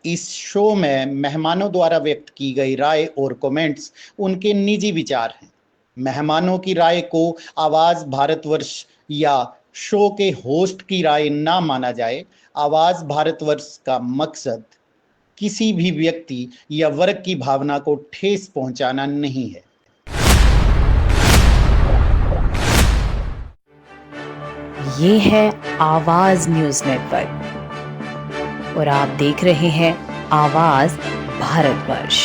इस शो में मेहमानों द्वारा व्यक्त की गई राय और कमेंट्स उनके निजी विचार हैं। मेहमानों की राय को आवाज भारतवर्ष या शो के होस्ट की राय ना माना जाए। आवाज भारतवर्ष का मकसद किसी भी व्यक्ति या वर्ग की भावना को ठेस पहुंचाना नहीं है। ये है आवाज न्यूज नेटवर्क और आप देख रहे हैं आवाज भारतवर्ष।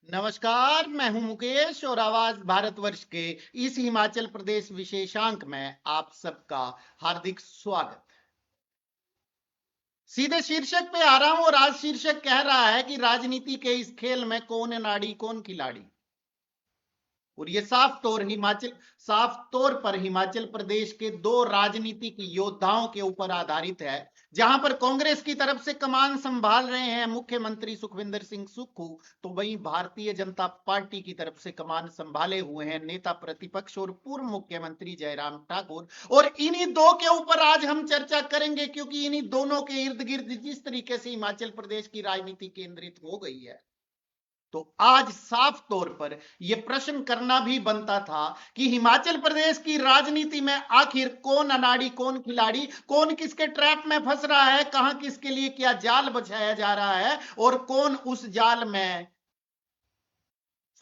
नमस्कार, मैं हूं मुकेश और आवाज भारतवर्ष के इस हिमाचल प्रदेश विशेषांक में आप सबका हार्दिक स्वागत। सीधे शीर्षक पे आ रहा हूं और आज शीर्षक कह रहा है कि राजनीति के इस खेल में कौन नाड़ी कौन खिलाड़ी। और ये साफ तौर पर हिमाचल प्रदेश के दो राजनीतिक योद्धाओं के ऊपर आधारित है, जहां पर कांग्रेस की तरफ से कमान संभाल रहे हैं मुख्यमंत्री सुखविंदर सिंह सुक्खू, तो वहीं भारतीय जनता पार्टी की तरफ से कमान संभाले हुए हैं नेता प्रतिपक्ष और पूर्व मुख्यमंत्री जयराम ठाकुर। और इन्हीं दो के ऊपर आज हम चर्चा करेंगे, क्योंकि इन्हीं दोनों के इर्द गिर्द जिस तरीके से हिमाचल प्रदेश की राजनीति केंद्रित हो गई है, तो आज साफ तौर पर यह प्रश्न करना भी बनता था कि हिमाचल प्रदेश की राजनीति में आखिर कौन अनाड़ी कौन खिलाड़ी, कौन किसके ट्रैप में फंस रहा है, कहां किसके लिए क्या जाल बिछाया जा रहा है और कौन उस जाल में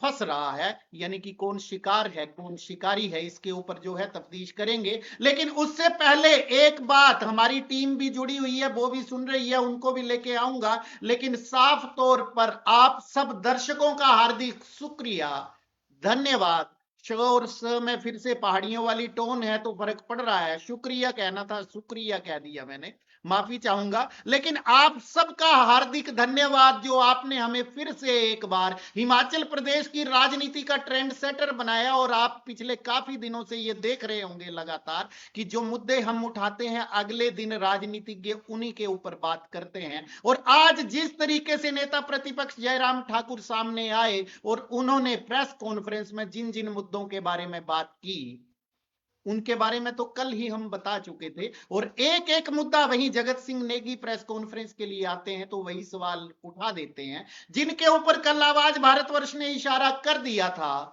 फंस रहा है, यानी कि कौन शिकार है कौन शिकारी है। इसके ऊपर जो है तफ्तीश करेंगे। लेकिन उससे पहले एक बात, हमारी टीम भी जुड़ी हुई है, वो भी सुन रही है, उनको भी लेके आऊंगा। लेकिन साफ तौर पर आप सब दर्शकों का हार्दिक शुक्रिया, धन्यवाद। श और स में फिर से पहाड़ियों वाली टोन है तो फर्क पड़ रहा है, शुक्रिया कहना था, शुक्रिया कह दिया मैंने, माफी चाहूंगा। लेकिन आप सबका हार्दिक धन्यवाद जो आपने हमें फिर से एक बार हिमाचल प्रदेश की राजनीति का ट्रेंड सेटर बनाया। और आप पिछले काफी दिनों से ये देख रहे होंगे लगातार कि जो मुद्दे हम उठाते हैं अगले दिन राजनीतिज्ञ उन्हीं के ऊपर बात करते हैं। और आज जिस तरीके से नेता प्रतिपक्ष जयराम ठाकुर सामने आए और उन्होंने प्रेस कॉन्फ्रेंस में जिन जिन मुद्दों के बारे में बात की, उनके बारे में तो कल ही हम बता चुके थे। और एक एक मुद्दा वहीं जगत सिंह नेगी प्रेस कॉन्फ्रेंस के लिए आते हैं तो वही सवाल उठा देते हैं, जिनके ऊपर कल आवाज भारतवर्ष ने इशारा कर दिया था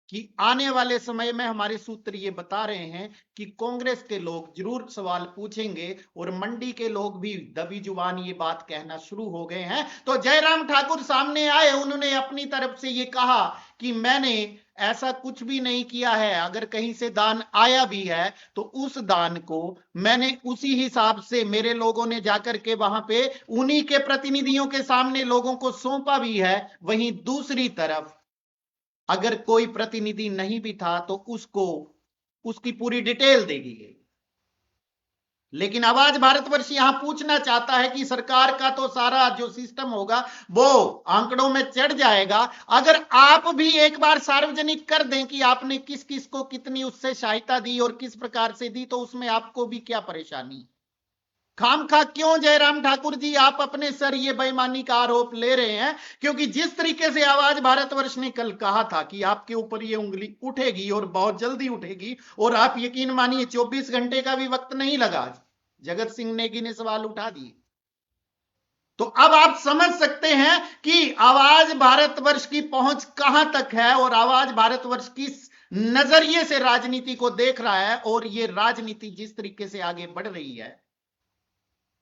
कि आने वाले समय में हमारे सूत्र ये बता रहे हैं कि कांग्रेस के लोग जरूर सवाल पूछेंगे और मंडी के लोग भी दबी जुबान ये बात कहना शुरू हो गए हैं। तो जयराम ठाकुर सामने आए, उन्होंने अपनी तरफ से ये कहा कि मैंने ऐसा कुछ भी नहीं किया है, अगर कहीं से दान आया भी है तो उस दान को मैंने उसी हिसाब से मेरे लोगों ने जाकर के वहां पे उन्हीं के प्रतिनिधियों के सामने लोगों को सौंपा भी है। वहीं दूसरी तरफ अगर कोई प्रतिनिधि नहीं भी था तो उसको उसकी पूरी डिटेल दे दी गई। लेकिन आवाज भारतवर्ष यहां पूछना चाहता है कि सरकार का तो सारा जो सिस्टम होगा वो आंकड़ों में चढ़ जाएगा, अगर आप भी एक बार सार्वजनिक कर दें कि आपने किस किस को कितनी उससे सहायता दी और किस प्रकार से दी, तो उसमें आपको भी क्या परेशानी। खामखा क्यों जयराम ठाकुर जी आप अपने सर ये बेईमानी का आरोप ले रहे हैं, क्योंकि जिस तरीके से आवाज भारतवर्ष ने कल कहा था कि आपके ऊपर ये उंगली उठेगी और बहुत जल्दी उठेगी, और आप यकीन मानिए 24 घंटे का भी वक्त नहीं लगा, जगत सिंह नेगी ने सवाल उठा दिए। तो अब आप समझ सकते हैं कि आवाज भारतवर्ष की पहुंच कहां तक है और आवाज भारतवर्ष किस नजरिए से राजनीति को देख रहा है। और ये राजनीति जिस तरीके से आगे बढ़ रही है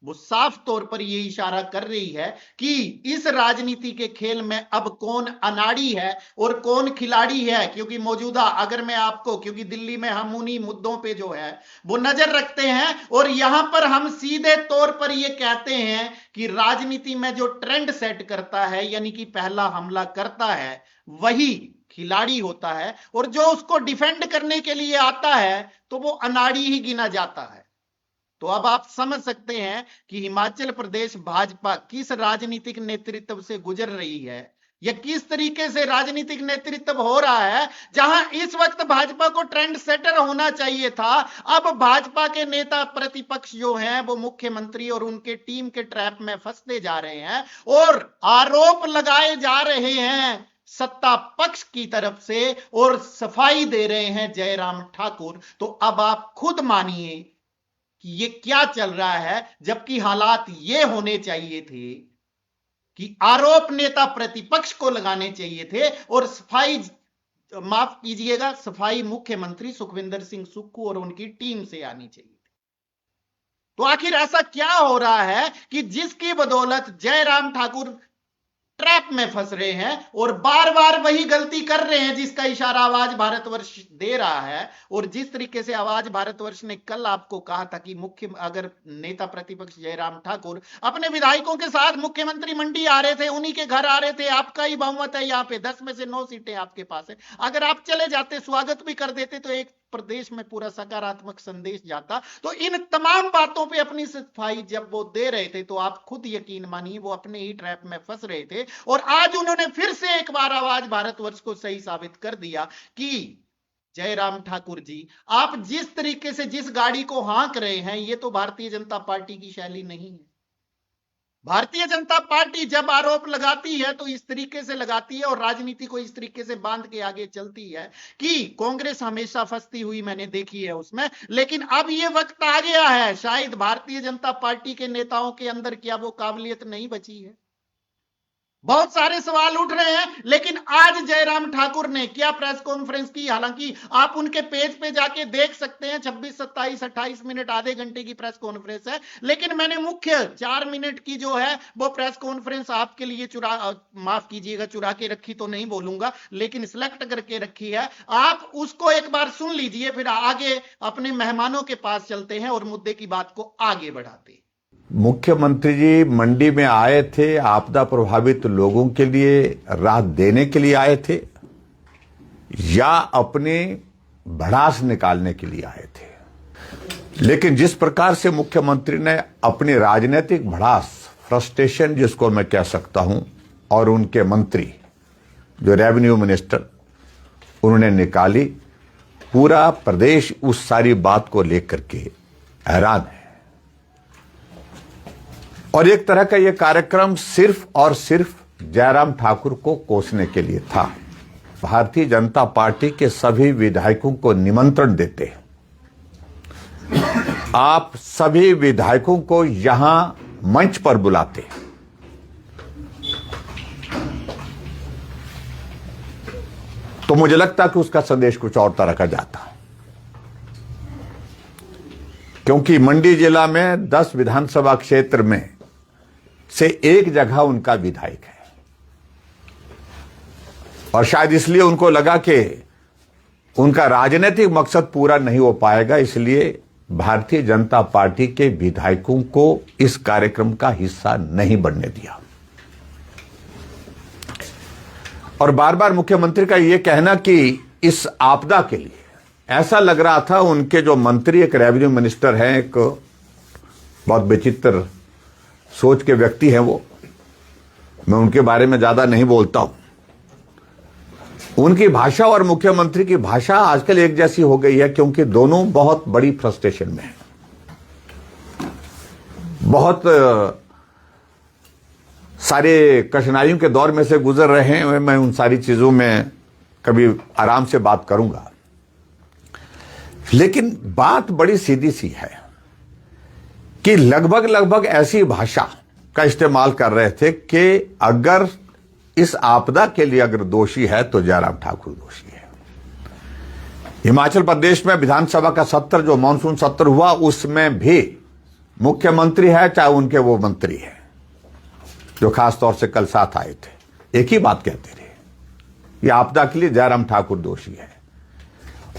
वो साफ तौर पर यह इशारा कर रही है कि इस राजनीति के खेल में अब कौन अनाड़ी है और कौन खिलाड़ी है। क्योंकि मौजूदा अगर मैं आपको, क्योंकि दिल्ली में हम उन्हीं मुद्दों पे जो है वो नजर रखते हैं और यहां पर हम सीधे तौर पर यह कहते हैं कि राजनीति में जो ट्रेंड सेट करता है, यानी कि पहला हमला करता है, वही खिलाड़ी होता है। और जो उसको डिफेंड करने के लिए आता है तो वो अनाड़ी ही गिना जाता है। तो अब आप समझ सकते हैं कि हिमाचल प्रदेश भाजपा किस राजनीतिक नेतृत्व से गुजर रही है या किस तरीके से राजनीतिक नेतृत्व हो रहा है। जहां इस वक्त भाजपा को ट्रेंड सेटर होना चाहिए था, अब भाजपा के नेता प्रतिपक्ष जो हैं वो मुख्यमंत्री और उनके टीम के ट्रैप में फंसते जा रहे हैं और आरोप लगाए जा रहे हैं सत्ता पक्ष की तरफ से और सफाई दे रहे हैं जयराम ठाकुर। तो अब आप खुद मानिए कि ये क्या चल रहा है, जबकि हालात ये होने चाहिए थे कि आरोप नेता प्रतिपक्ष को लगाने चाहिए थे और माफ कीजिएगा, सफाई मुख्यमंत्री सुखविंदर सिंह सुक्खू और उनकी टीम से आनी चाहिए। तो आखिर ऐसा क्या हो रहा है कि जिसकी बदौलत जयराम ठाकुर ट्रैप में फंस रहे हैं और बार बार वही गलती कर रहे हैं जिसका इशारा आवाज भारतवर्ष दे रहा है। और जिस तरीके से आवाज भारतवर्ष ने कल आपको कहा था कि अगर नेता प्रतिपक्ष जयराम ठाकुर अपने विधायकों के साथ मुख्यमंत्री मंडी आ रहे थे, उन्हीं के घर आ रहे थे, आपका ही बहुमत है यहां पे, 10 में से 9 सीटें आपके पास है, अगर आप चले जाते, स्वागत भी कर देते, तो एक प्रदेश में पूरा सकारात्मक संदेश जाता। तो इन तमाम बातों पे अपनी सफाई जब वो दे रहे थे, तो आप खुद यकीन मानिए वो अपने ही ट्रैप में फंस रहे थे। और आज उन्होंने फिर से एक बार आवाज भारतवर्ष को सही साबित कर दिया कि जयराम ठाकुर जी, आप जिस तरीके से जिस गाड़ी को हाँक रहे हैं, ये तो भारतीय जनता पार्टी की शैली नहीं है। भारतीय जनता पार्टी जब आरोप लगाती है तो इस तरीके से लगाती है और राजनीति को इस तरीके से बांध के आगे चलती है कि कांग्रेस हमेशा फंसती हुई मैंने देखी है उसमें। लेकिन अब ये वक्त आ गया है, शायद भारतीय जनता पार्टी के नेताओं के अंदर क्या वो काबिलियत नहीं बची है। बहुत सारे सवाल उठ रहे हैं, लेकिन आज जयराम ठाकुर ने क्या प्रेस कॉन्फ्रेंस की, हालांकि आप उनके पेज पे जाके देख सकते हैं, 26, 27, 28 मिनट, आधे घंटे की प्रेस कॉन्फ्रेंस है। लेकिन मैंने मुख्य 4 मिनट की जो है वो प्रेस कॉन्फ्रेंस आपके लिए माफ कीजिएगा, चुरा के रखी तो नहीं बोलूंगा, लेकिन सिलेक्ट करके रखी है। आप उसको एक बार सुन लीजिए, फिर आगे अपने मेहमानों के पास चलते हैं और मुद्दे की बात को आगे बढ़ाते हैं। मुख्यमंत्री जी मंडी में आए थे आपदा प्रभावित लोगों के लिए राहत देने के लिए आए थे या अपने भड़ास निकालने के लिए आए थे? लेकिन जिस प्रकार से मुख्यमंत्री ने अपनी राजनीतिक भड़ास, फ्रस्ट्रेशन जिसको मैं कह सकता हूं, और उनके मंत्री जो रेवेन्यू मिनिस्टर उन्होंने निकाली, पूरा प्रदेश उस सारी बात को लेकर के हैरान है। और एक तरह का यह कार्यक्रम सिर्फ और सिर्फ जयराम ठाकुर को कोसने के लिए था। भारतीय जनता पार्टी के सभी विधायकों को निमंत्रण देते हैं, आप सभी विधायकों को यहां मंच पर बुलाते, तो मुझे लगता कि उसका संदेश कुछ और तरह का जाता, क्योंकि मंडी जिला में 10 विधानसभा क्षेत्र में से एक जगह उनका विधायक है और शायद इसलिए उनको लगा कि उनका राजनीतिक मकसद पूरा नहीं हो पाएगा, इसलिए भारतीय जनता पार्टी के विधायकों को इस कार्यक्रम का हिस्सा नहीं बनने दिया। और बार बार मुख्यमंत्री का यह कहना कि इस आपदा के लिए, ऐसा लग रहा था उनके जो मंत्री, एक रेवेन्यू मिनिस्टर हैं, एक बहुत विचित्र सोच के व्यक्ति हैं वो, मैं उनके बारे में ज्यादा नहीं बोलता हूं। उनकी भाषा और मुख्यमंत्री की भाषा आजकल एक जैसी हो गई है, क्योंकि दोनों बहुत बड़ी फ्रस्ट्रेशन में हैं, बहुत सारे कठिनाइयों के दौर में से गुजर रहे हैं। मैं उन सारी चीजों में कभी आराम से बात करूंगा, लेकिन बात बड़ी सीधी सी है कि लगभग ऐसी भाषा का इस्तेमाल कर रहे थे कि अगर इस आपदा के लिए अगर दोषी है तो जयराम ठाकुर दोषी है। हिमाचल प्रदेश में विधानसभा का सत्र, जो मानसून सत्र हुआ, उसमें भी मुख्यमंत्री है चाहे उनके वो मंत्री है जो खास तौर से कल साथ आए थे, एक ही बात कहते रहे, ये आपदा के लिए जयराम ठाकुर दोषी है।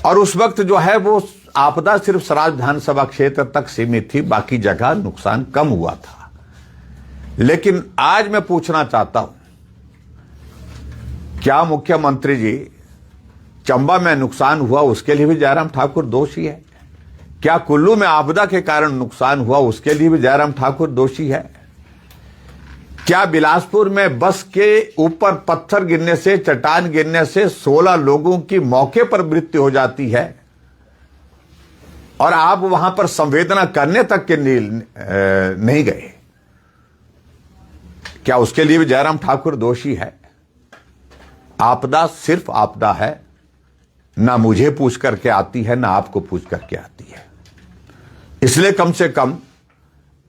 और उस वक्त जो है वो आपदा सिर्फ सराज विधानसभा क्षेत्र तक सीमित थी, बाकी जगह नुकसान कम हुआ था। लेकिन आज मैं पूछना चाहता हूं, क्या मुख्यमंत्री जी, चंबा में नुकसान हुआ उसके लिए भी जयराम ठाकुर दोषी है? क्या कुल्लू में आपदा के कारण नुकसान हुआ उसके लिए भी जयराम ठाकुर दोषी है? क्या बिलासपुर में बस के ऊपर पत्थर गिरने से, चट्टान गिरने से 16 लोगों की मौके पर मृत्यु हो जाती है और आप वहां पर संवेदना करने तक के नहीं गए, क्या उसके लिए भी जयराम ठाकुर दोषी है? आपदा सिर्फ आपदा है, ना मुझे पूछ करके आती है ना आपको पूछ करके आती है। इसलिए कम से कम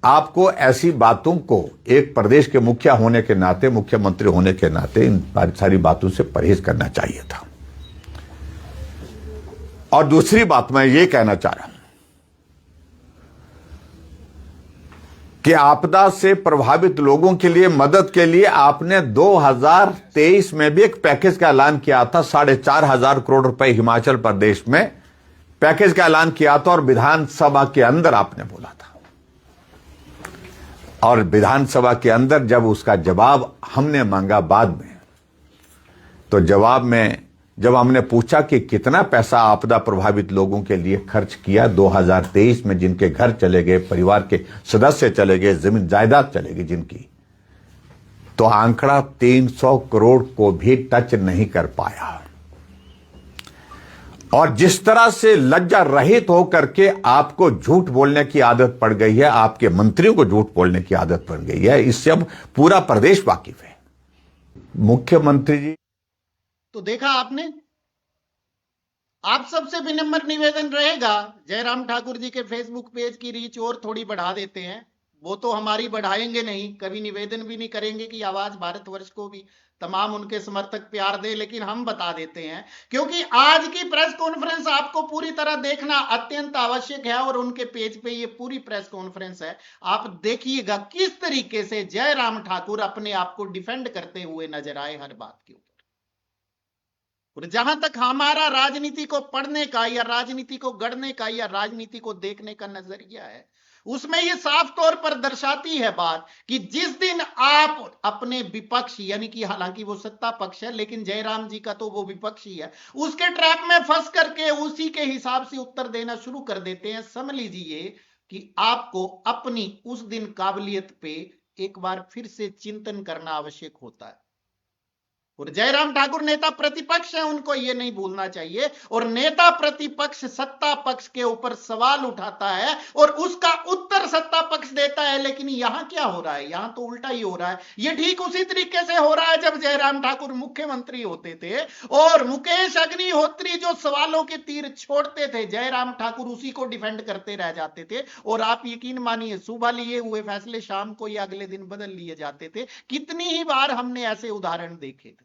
आपको ऐसी बातों को एक प्रदेश के मुखिया होने के नाते, मुख्यमंत्री होने के नाते इन सारी बातों से परहेज करना चाहिए था। और दूसरी बात मैं ये कहना चाह रहा हूं कि आपदा से प्रभावित लोगों के लिए मदद के लिए आपने 2023 में भी एक पैकेज का ऐलान किया था। 4,500 करोड़ रुपए हिमाचल प्रदेश में पैकेज का ऐलान किया था और विधानसभा के अंदर आपने बोला था। और विधानसभा के अंदर जब उसका जवाब हमने मांगा बाद में, तो जवाब में जब हमने पूछा कि कितना पैसा आपदा प्रभावित लोगों के लिए खर्च किया 2023 में, जिनके घर चले गए, परिवार के सदस्य चले गए, जमीन जायदाद चले गई जिनकी, तो आंकड़ा 300 करोड़ को भी टच नहीं कर पाया। और जिस तरह से लज्जा रहित होकर के आपको झूठ बोलने की आदत पड़ गई है, आपके मंत्रियों को झूठ बोलने की आदत पड़ गई है, इससे अब पूरा प्रदेश वाकिफ है। मुख्यमंत्री जी, तो देखा आपने, आप सबसे विनम्र निवेदन रहेगा, जयराम ठाकुर जी के फेसबुक पेज की रीच और थोड़ी बढ़ा देते हैं। वो तो हमारी बढ़ाएंगे नहीं, कभी निवेदन भी नहीं करेंगे कि आवाज भारतवर्ष को भी तमाम उनके समर्थक प्यार दे, लेकिन हम बता देते हैं क्योंकि आज की प्रेस कॉन्फ्रेंस आपको पूरी तरह देखना अत्यंत आवश्यक है। और उनके पेज पे ये पूरी प्रेस कॉन्फ्रेंस है, आप देखिएगा किस तरीके से जयराम ठाकुर अपने आप को डिफेंड करते हुए नजर आए हर बात के ऊपर। और जहां तक हमारा राजनीति को पढ़ने का या राजनीति को गढ़ने का या राजनीति को देखने का नजरिया है, उसमें ये साफ तौर पर दर्शाती है बात कि जिस दिन आप अपने विपक्ष, यानी कि हालांकि वो सत्ता पक्ष है लेकिन जयराम जी का तो वो विपक्ष ही है, उसके ट्रैप में फंस करके उसी के हिसाब से उत्तर देना शुरू कर देते हैं, समझ लीजिए कि आपको अपनी उस दिन काबिलियत पे एक बार फिर से चिंतन करना आवश्यक होता है। और जयराम ठाकुर नेता प्रतिपक्ष है, उनको यह नहीं भूलना चाहिए। और नेता प्रतिपक्ष सत्ता पक्ष के ऊपर सवाल उठाता है और उसका उत्तर सत्ता पक्ष देता है, लेकिन यहां क्या हो रहा है, यहां तो उल्टा ही हो रहा है। यह ठीक उसी तरीके से हो रहा है जब जयराम ठाकुर मुख्यमंत्री होते थे और मुकेश अग्निहोत्री जो सवालों के तीर छोड़ते थे, जयराम ठाकुर उसी को डिफेंड करते रह जाते थे। और आप यकीन मानिए, सुबह लिए हुए फैसले शाम को या अगले दिन बदल लिए जाते थे। कितनी ही बार हमने ऐसे उदाहरण देखे थे।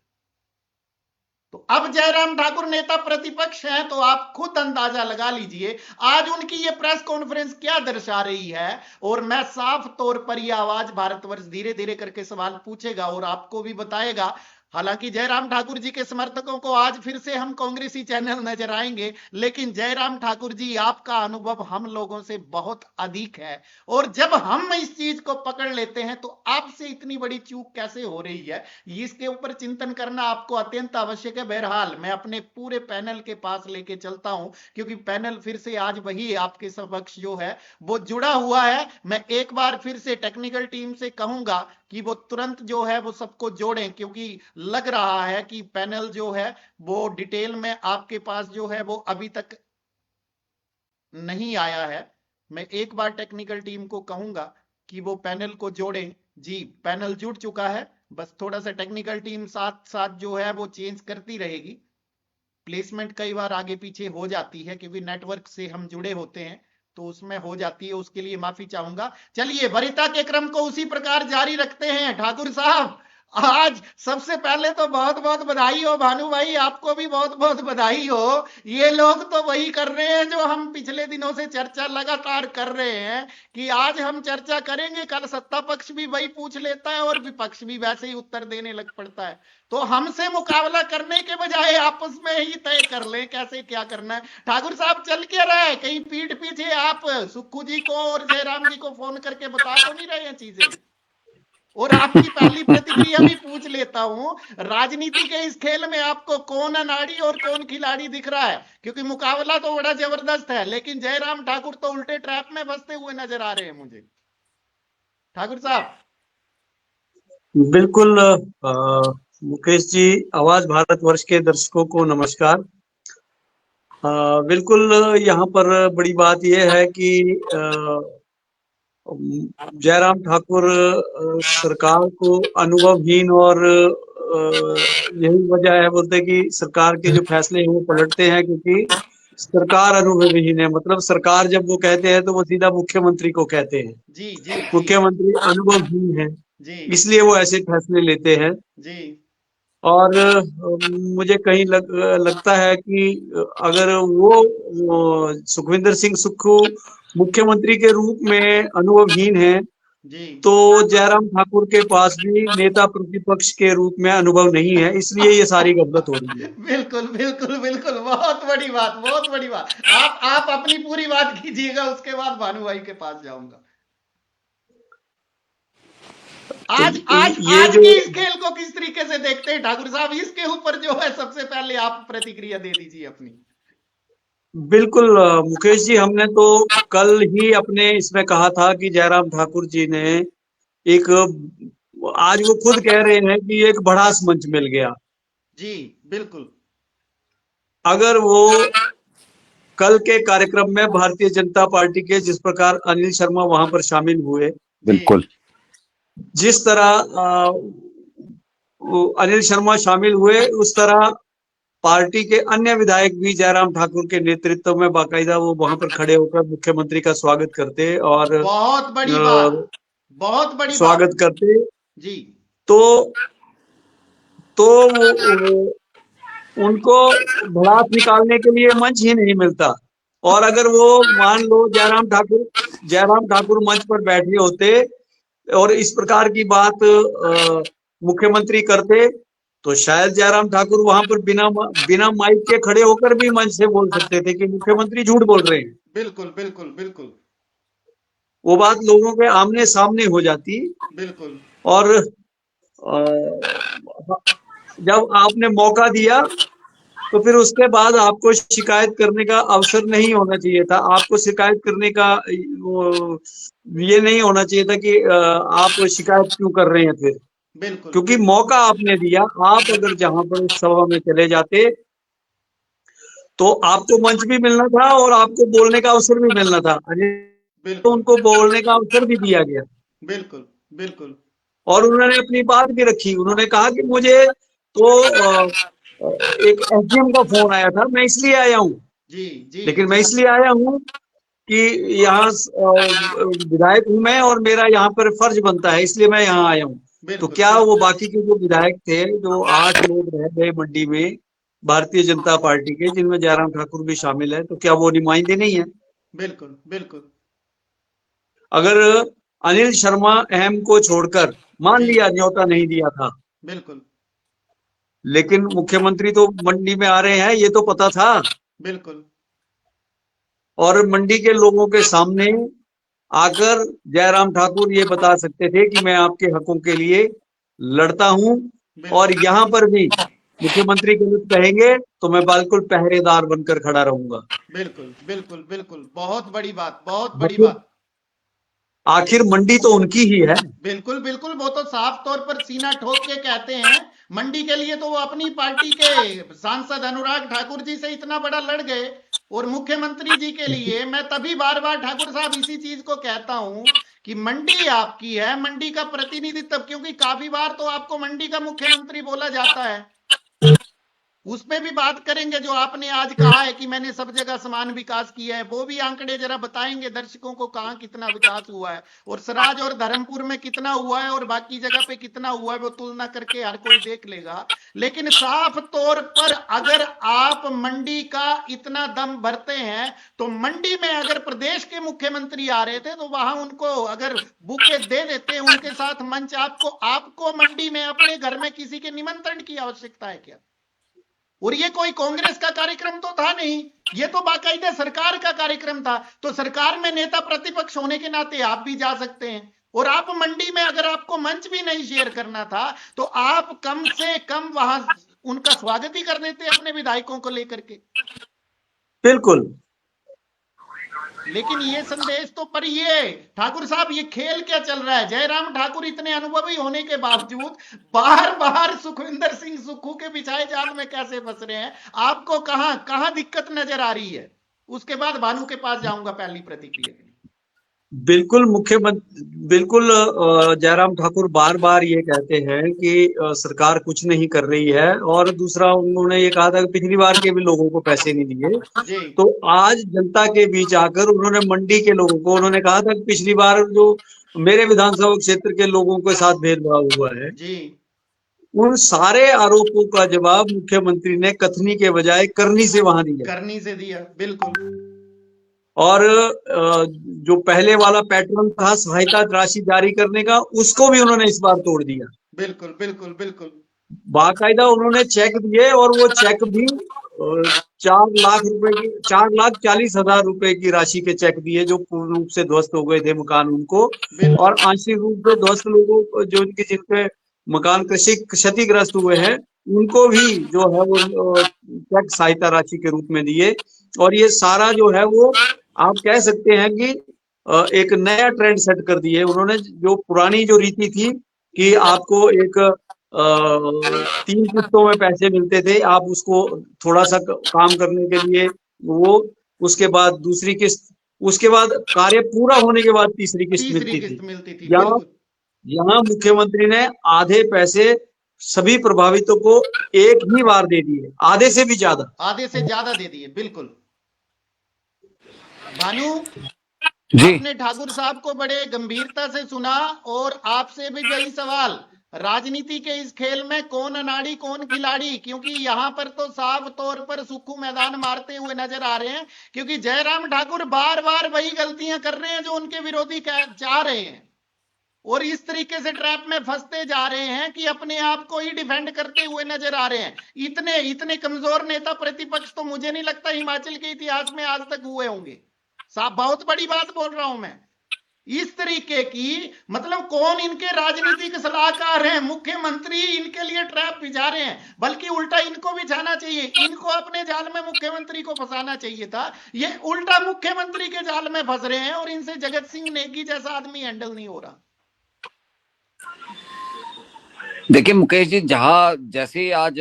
तो अब जयराम ठाकुर नेता प्रतिपक्ष हैं, तो आप खुद अंदाजा लगा लीजिए आज उनकी ये प्रेस कॉन्फ्रेंस क्या दर्शा रही है। और मैं साफ तौर पर यह आवाज भारतवर्ष धीरे धीरे करके सवाल पूछेगा और आपको भी बताएगा। हालांकि जयराम ठाकुर जी के समर्थकों को आज फिर से हम कांग्रेसी चैनल नजर आएंगे, लेकिन जयराम ठाकुर जी, आपका अनुभव हम लोगों से बहुत अधिक है। और जब हम इस चीज को पकड़ लेते हैं तो आपसे इतनी बड़ी चूक कैसे हो रही है, इसके ऊपर चिंतन करना आपको अत्यंत आवश्यक है। बहरहाल मैं अपने पूरे पैनल के पास लेके चलता हूं, क्योंकि पैनल फिर से आज वही आपके समक्ष जो है वो जुड़ा हुआ है। मैं एक बार फिर से टेक्निकल टीम से कहूंगा कि वो तुरंत जो है वो सबको जोड़ें, क्योंकि लग रहा है कि पैनल जो है वो डिटेल में आपके पास जो है वो अभी तक नहीं आया है। मैं एक बार टेक्निकल टीम को कहूंगा कि वो पैनल को जोड़ें। जी, पैनल जुड़ चुका है, बस थोड़ा सा टेक्निकल टीम साथ साथ जो है वो चेंज करती रहेगी। प्लेसमेंट कई बार आगे पीछे हो जाती है क्योंकि नेटवर्क से हम जुड़े होते हैं, तो उसमें हो जाती है, उसके लिए माफी चाहूंगा। चलिए वरिता के क्रम को उसी प्रकार जारी रखते हैं। ठाकुर साहब, आज सबसे पहले तो बहुत बहुत बधाई हो। भानु भाई, आपको भी बहुत बहुत बधाई हो। ये लोग तो वही कर रहे हैं जो हम पिछले दिनों से चर्चा लगातार कर रहे हैं कि आज हम चर्चा करेंगे, कल सत्ता पक्ष भी वही पूछ लेता है और विपक्ष भी वैसे ही उत्तर देने लग पड़ता है। तो हमसे मुकाबला करने के बजाय आपस में ही तय कर लें कैसे क्या करना है। ठाकुर साहब, चल क्या रहा है? कहीं पीठ पीछे आप सुक्खू जी को और जयराम जी को फोन करके बता तो नहीं रहे हैं चीजें? और आपकी पहली प्रतिक्रिया भी पूछ लेता हूं, राजनीति के इस खेल में आपको कौन अनाड़ी और कौन खिलाड़ी दिख रहा है? क्योंकि मुकाबला तो बड़ा जबरदस्त है, लेकिन जयराम ठाकुर तो उल्टे ट्रैप में फंसते हुए नजर आ रहे हैं मुझे। ठाकुर साहब। बिल्कुल मुकेश जी, आवाज भारतवर्ष के दर्शकों को नमस्कार। बिल्कुल यहाँ पर बड़ी बात यह है कि जयराम ठाकुर सरकार को अनुभवहीन और यही वजह है बोलते कि सरकार के जो फैसले हैं वो पलटते हैं, क्योंकि सरकार अनुभवहीन है। मतलब सरकार जब वो कहते हैं तो वो सीधा मुख्यमंत्री को कहते हैं। जी जी जी मुख्यमंत्री अनुभवहीन है, जी इसलिए वो ऐसे फैसले लेते हैं। जी और मुझे कहीं लगता है कि अगर वो सुखविंदर सिंह सुक्खू मुख्यमंत्री के रूप में अनुभवहीन है, जी। तो जयराम ठाकुर के पास भी नेता प्रतिपक्ष के रूप में अनुभव नहीं है, इसलिए ये सारी गलत हो रही है। बिल्कुल बिल्कुल बिल्कुल, बहुत बड़ी बात, बहुत बड़ी बात। आप अपनी पूरी बात कीजिएगा, उसके बाद भानु भाई के पास जाऊंगा। तो आज आज ये आज जो के इस खेल को किस तरीके से देखते हैं ठाकुर साहब? इसके ऊपर जो है सबसे पहले आप प्रतिक्रिया दे दीजिए अपनी। बिल्कुल मुकेश जी, हमने तो कल ही अपने इसमें कहा था कि जयराम ठाकुर जी ने एक, आज वो खुद कह रहे हैं कि एक भड़ास मंच मिल गया। जी बिल्कुल। अगर वो कल के कार्यक्रम में भारतीय जनता पार्टी के जिस प्रकार अनिल शर्मा वहां पर शामिल हुए, बिल्कुल। जिस तरह अनिल शर्मा शामिल हुए, उस तरह पार्टी के अन्य विधायक भी जयराम ठाकुर के नेतृत्व में बाकायदा वो वहां पर खड़े होकर मुख्यमंत्री का स्वागत करते और बहुत बड़ी बात, बहुत बड़ी बात। स्वागत करते। जी तो उनको भड़ास निकालने के लिए मंच ही नहीं मिलता। और अगर वो मान लो जयराम ठाकुर मंच पर बैठे होते और इस प्रकार की बात मुख्यमंत्री करते, तो शायद जयराम ठाकुर वहां पर बिना माइक के खड़े होकर भी मंच से बोल सकते थे कि मुख्यमंत्री झूठ बोल रहे हैं। बिल्कुल बिल्कुल बिल्कुल वो बात लोगों के आमने सामने हो जाती। बिल्कुल और जब आपने मौका दिया तो फिर उसके बाद आपको शिकायत करने का अवसर नहीं होना चाहिए था। आपको शिकायत करने का ये नहीं होना चाहिए था कि आप शिकायत क्यों कर रहे हैं फिर, बिल्कुल क्योंकि बिल्कुल मौका आपने दिया। आप अगर जहां पर उस सभा में चले जाते तो आपको मंच भी मिलना था और आपको बोलने का अवसर भी मिलना था। तो बिल्कुल उनको बोलने का अवसर भी दिया गया बिल्कुल बिल्कुल। और उन्होंने अपनी बात भी रखी। उन्होंने कहा कि मुझे तो एक एसडीएम का फोन आया था, मैं इसलिए आया हूँ। जी जी लेकिन मैं जी इसलिए आया हूँ कि यहाँ विधायक हूं मैं और मेरा यहाँ पर फर्ज बनता है, इसलिए मैं यहाँ आया हूँ। तो बिल्कुल क्या वो बिल्कुल बाकी के जो विधायक थे, जो 8 लोग रह गए मंडी में भारतीय जनता पार्टी के, जिनमें जयराम ठाकुर भी शामिल है, तो क्या वो नुमाइंदे नहीं है? बिल्कुल बिल्कुल। अगर अनिल शर्मा अहम को छोड़कर मान जी लिया न्योता नहीं दिया था, बिल्कुल लेकिन मुख्यमंत्री तो मंडी में आ रहे हैं, ये तो पता था। बिल्कुल और मंडी के लोगों के सामने आकर जयराम ठाकुर ये बता सकते थे कि मैं आपके हकों के लिए लड़ता हूं। और बिल्कुल यहां पर भी मुख्यमंत्री गलत कहेंगे तो मैं बिल्कुल पहरेदार बनकर खड़ा रहूंगा। बिल्कुल बिल्कुल बिल्कुल, बहुत बड़ी बात, बहुत बड़ी आखिर बात। आखिर मंडी तो उनकी ही है। बिल्कुल बिल्कुल, वो तो साफ तौर पर सीना ठोक के कहते हैं। मंडी के लिए तो वो अपनी पार्टी के सांसद अनुराग ठाकुर जी से इतना बड़ा लड़ गए, और मुख्यमंत्री जी के लिए मैं तभी बार बार ठाकुर साहब इसी चीज को कहता हूं कि मंडी आपकी है, मंडी का प्रतिनिधित्व, क्योंकि काफी बार तो आपको मंडी का मुख्यमंत्री बोला जाता है। उस पे भी बात करेंगे, जो आपने आज कहा है कि मैंने सब जगह समान विकास किया है, वो भी आंकड़े जरा बताएंगे दर्शकों को, कहां कितना विकास हुआ है, और सराज और धर्मपुर में कितना हुआ है और बाकी जगह पे कितना हुआ है, वो तुलना करके हर कोई देख लेगा। लेकिन साफ तौर पर अगर आप मंडी का इतना दम भरते हैं, तो मंडी में अगर प्रदेश के मुख्यमंत्री आ रहे थे तो वहां उनको अगर बुके दे देते, उनके साथ मंच, आपको मंडी में अपने घर में किसी के निमंत्रण की आवश्यकता है क्या? और ये कोई कांग्रेस का कार्यक्रम तो था नहीं, ये तो बाकायदा सरकार का कार्यक्रम था। तो सरकार में नेता प्रतिपक्ष होने के नाते आप भी जा सकते हैं। और आप मंडी में अगर आपको मंच भी नहीं शेयर करना था, तो आप कम से कम वहां उनका स्वागत ही कर देते अपने विधायकों को लेकर के। बिल्कुल। लेकिन ये संदेश तो, पर ये ठाकुर साहब, ये खेल क्या चल रहा है? जयराम ठाकुर इतने अनुभवी होने के बावजूद बार बार सुखविंदर सिंह सुक्खू के बिछाए जाल में कैसे फंस रहे हैं? आपको कहां दिक्कत नजर आ रही है? उसके बाद भानु के पास जाऊंगा पहली प्रतिक्रिया के लिए। बिल्कुल जयराम ठाकुर बार बार ये कहते हैं कि सरकार कुछ नहीं कर रही है, और दूसरा उन्होंने ये कहा था कि पिछली बार के भी लोगों को पैसे नहीं दिए। जी तो आज जनता के बीच आकर उन्होंने मंडी के लोगों को, उन्होंने कहा था कि पिछली बार जो मेरे विधानसभा क्षेत्र के लोगों के साथ भेदभाव हुआ है, जी उन सारे आरोपों का जवाब मुख्यमंत्री ने कथनी के बजाय करनी से वहां दिया। करनी से दिया, बिल्कुल और जो पहले वाला पैटर्न था सहायता राशि जारी करने का, उसको भी उन्होंने इस बार तोड़ दिया। बिल्कुल बिल्कुल बिल्कुल। बाकायदा उन्होंने चेक दिए, और वो चेक भी 4,40,000 रुपए की राशि के चेक दिए, जो पूर्ण रूप से ध्वस्त हो गए थे मकान उनको, और बिल्कुल आंशिक रूप से ध्वस्त लोगों को, जो जिनके मकान क्षतिग्रस्त हुए हैं, उनको भी जो है वो चेक सहायता राशि के रूप में दिए। और ये सारा जो है वो आप कह सकते हैं कि एक नया ट्रेंड सेट कर दिए उन्होंने। जो पुरानी जो रीति थी कि आपको एक 3 किस्तों में पैसे मिलते थे, आप उसको थोड़ा सा काम करने के लिए वो, उसके बाद दूसरी किस्त, उसके बाद कार्य पूरा होने के बाद तीसरी किस्त तीसरी मिलती थी। किस्त मिलती थी, यहाँ बिल्कुल यहाँ मुख्यमंत्री ने आधे पैसे सभी प्रभावितों को एक ही बार दे दिए, आधे से भी ज्यादा। आधे से ज्यादा दे दिए, बिल्कुल। भानु, जी आपने ठाकुर साहब को बड़े गंभीरता से सुना, और आपसे भी यही सवाल, राजनीति के इस खेल में कौन अनाड़ी कौन खिलाड़ी? क्योंकि यहां पर तो साफ तौर पर सुक्खू मैदान मारते हुए नजर आ रहे हैं, क्योंकि जयराम ठाकुर बार बार वही गलतियां कर रहे हैं जो उनके विरोधी चाह रहे हैं, और इस तरीके से ट्रैप में फंसते जा रहे हैं कि अपने आप को ही डिफेंड करते हुए नजर आ रहे हैं। इतने इतने कमजोर नेता प्रतिपक्ष तो मुझे नहीं लगता हिमाचल के इतिहास में आज तक हुए होंगे। साहब, बहुत बड़ी बात बोल रहा हूं मैं। इस तरीके की, मतलब कौन इनके राजनीतिक सलाहकार हैं? मुख्यमंत्री इनके लिए ट्रैप बिछा रहे हैं, बल्कि उल्टा इनको बिछाना चाहिए, इनको अपने जाल में मुख्यमंत्री को फंसाना चाहिए था। ये उल्टा मुख्यमंत्री के जाल में फंस रहे हैं, और इनसे जगत सिंह नेगी जैसा आदमी हैंडल नहीं हो रहा। देखिए मुकेश जी, जहां जैसे आज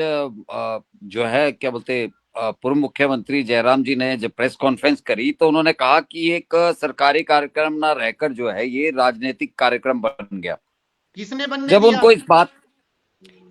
जो है क्या बोलते पूर्व मुख्यमंत्री जयराम जी ने जब प्रेस कॉन्फ्रेंस करी, तो उन्होंने कहा कि एक सरकारी कार्यक्रम ना रहकर जो है ये राजनीतिक कार्यक्रम बन गया। किसने बनने जब दिया? उनको इस बात,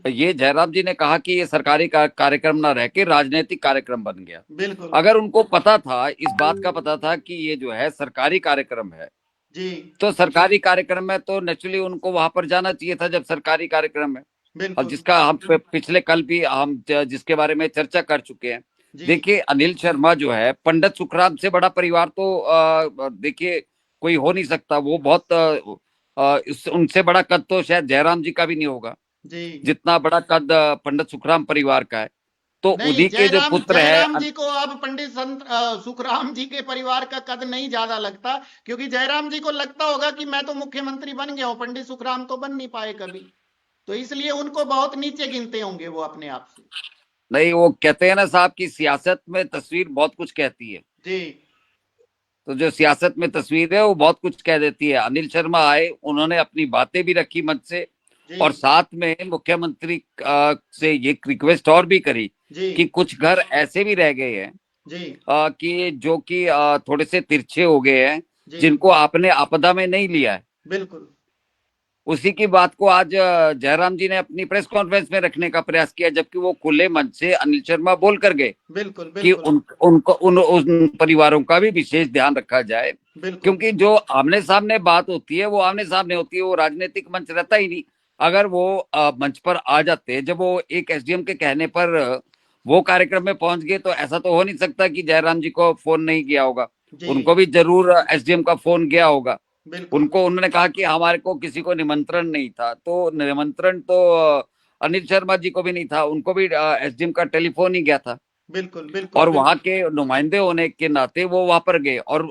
ये जयराम जी ने कहा कि ये सरकारी कार्यक्रम ना रह के राजनीतिक कार्यक्रम बन गया। बिल्कुल अगर उनको पता था, इस बात का पता था कि ये जो है सरकारी कार्यक्रम है, जी, तो सरकारी कार्यक्रम में तो नेचुरली उनको वहां पर जाना चाहिए था जब सरकारी कार्यक्रम है। और बिल्कुल जिसका हम पिछले कल भी हम जिसके बारे में चर्चा कर चुके हैं। जी, देखिए अनिल शर्मा जो है, पंडित सुखराम से बड़ा परिवार तो देखिए कोई हो नहीं सकता। वो बहुत उनसे बड़ा कद तो शायद जयराम जी का भी नहीं होगा, जी। जितना बड़ा कद पंडित सुखराम परिवार का है। तो नहीं, उन्हीं के जो पुत्र है, जयराम जी को अब पंडित संत सुखराम जी के परिवार का कद नहीं ज्यादा लगता, क्योंकि जयराम जी को लगता होगा कि मैं तो मुख्यमंत्री बन गया हूं, पंडित सुखराम तो बन नहीं पाए कभी, तो इसलिए उनको बहुत नीचे गिनते होंगे वो अपने आप से। नहीं, वो कहते हैं ना साहब की सियासत में तस्वीर बहुत कुछ कहती है। जी तो जो सियासत में तस्वीर है वो बहुत कुछ कह देती है। अनिल शर्मा आए, उन्होंने अपनी बातें भी रखी मंच से, जी और साथ में मुख्यमंत्री से ये रिक्वेस्ट और भी करी जी कि कुछ घर ऐसे भी रह गए हैं जी कि जो कि थोड़े से तिरछे हो गए हैं, जी, जिनको आपने आपदा में नहीं लिया है। बिल्कुल उसी की बात को आज जयराम जी ने अपनी प्रेस कॉन्फ्रेंस में रखने का प्रयास किया, जबकि वो खुले मंच से अनिल शर्मा बोल कर गए बिल्कुल कि बिल्कुल उनको उन परिवारों का भी विशेष ध्यान रखा जाए। बिल्कुल क्योंकि जो आमने सामने बात होती है वो आमने सामने होती है, वो राजनीतिक मंच रहता ही नहीं। अगर वो मंच पर आ जाते, जब वो एक एसडीएम के कहने पर वो कार्यक्रम में पहुंच गए, तो ऐसा तो हो नहीं सकता कि जयराम जी को फोन नहीं गया होगा। जी, उनको भी जरूर एसडीएम का फोन गया होगा। बिल्कुल उनको उन्होंने कहा कि हमारे को किसी को निमंत्रण नहीं था, तो निमंत्रण तो अनिल शर्मा जी को भी नहीं था, उनको भी एसडीएम का टेलीफोन ही गया था। बिल्कुल बिल्कुल और बिल्कुल वहां के नुमाइंदे होने के नाते वो वहां पर गए। और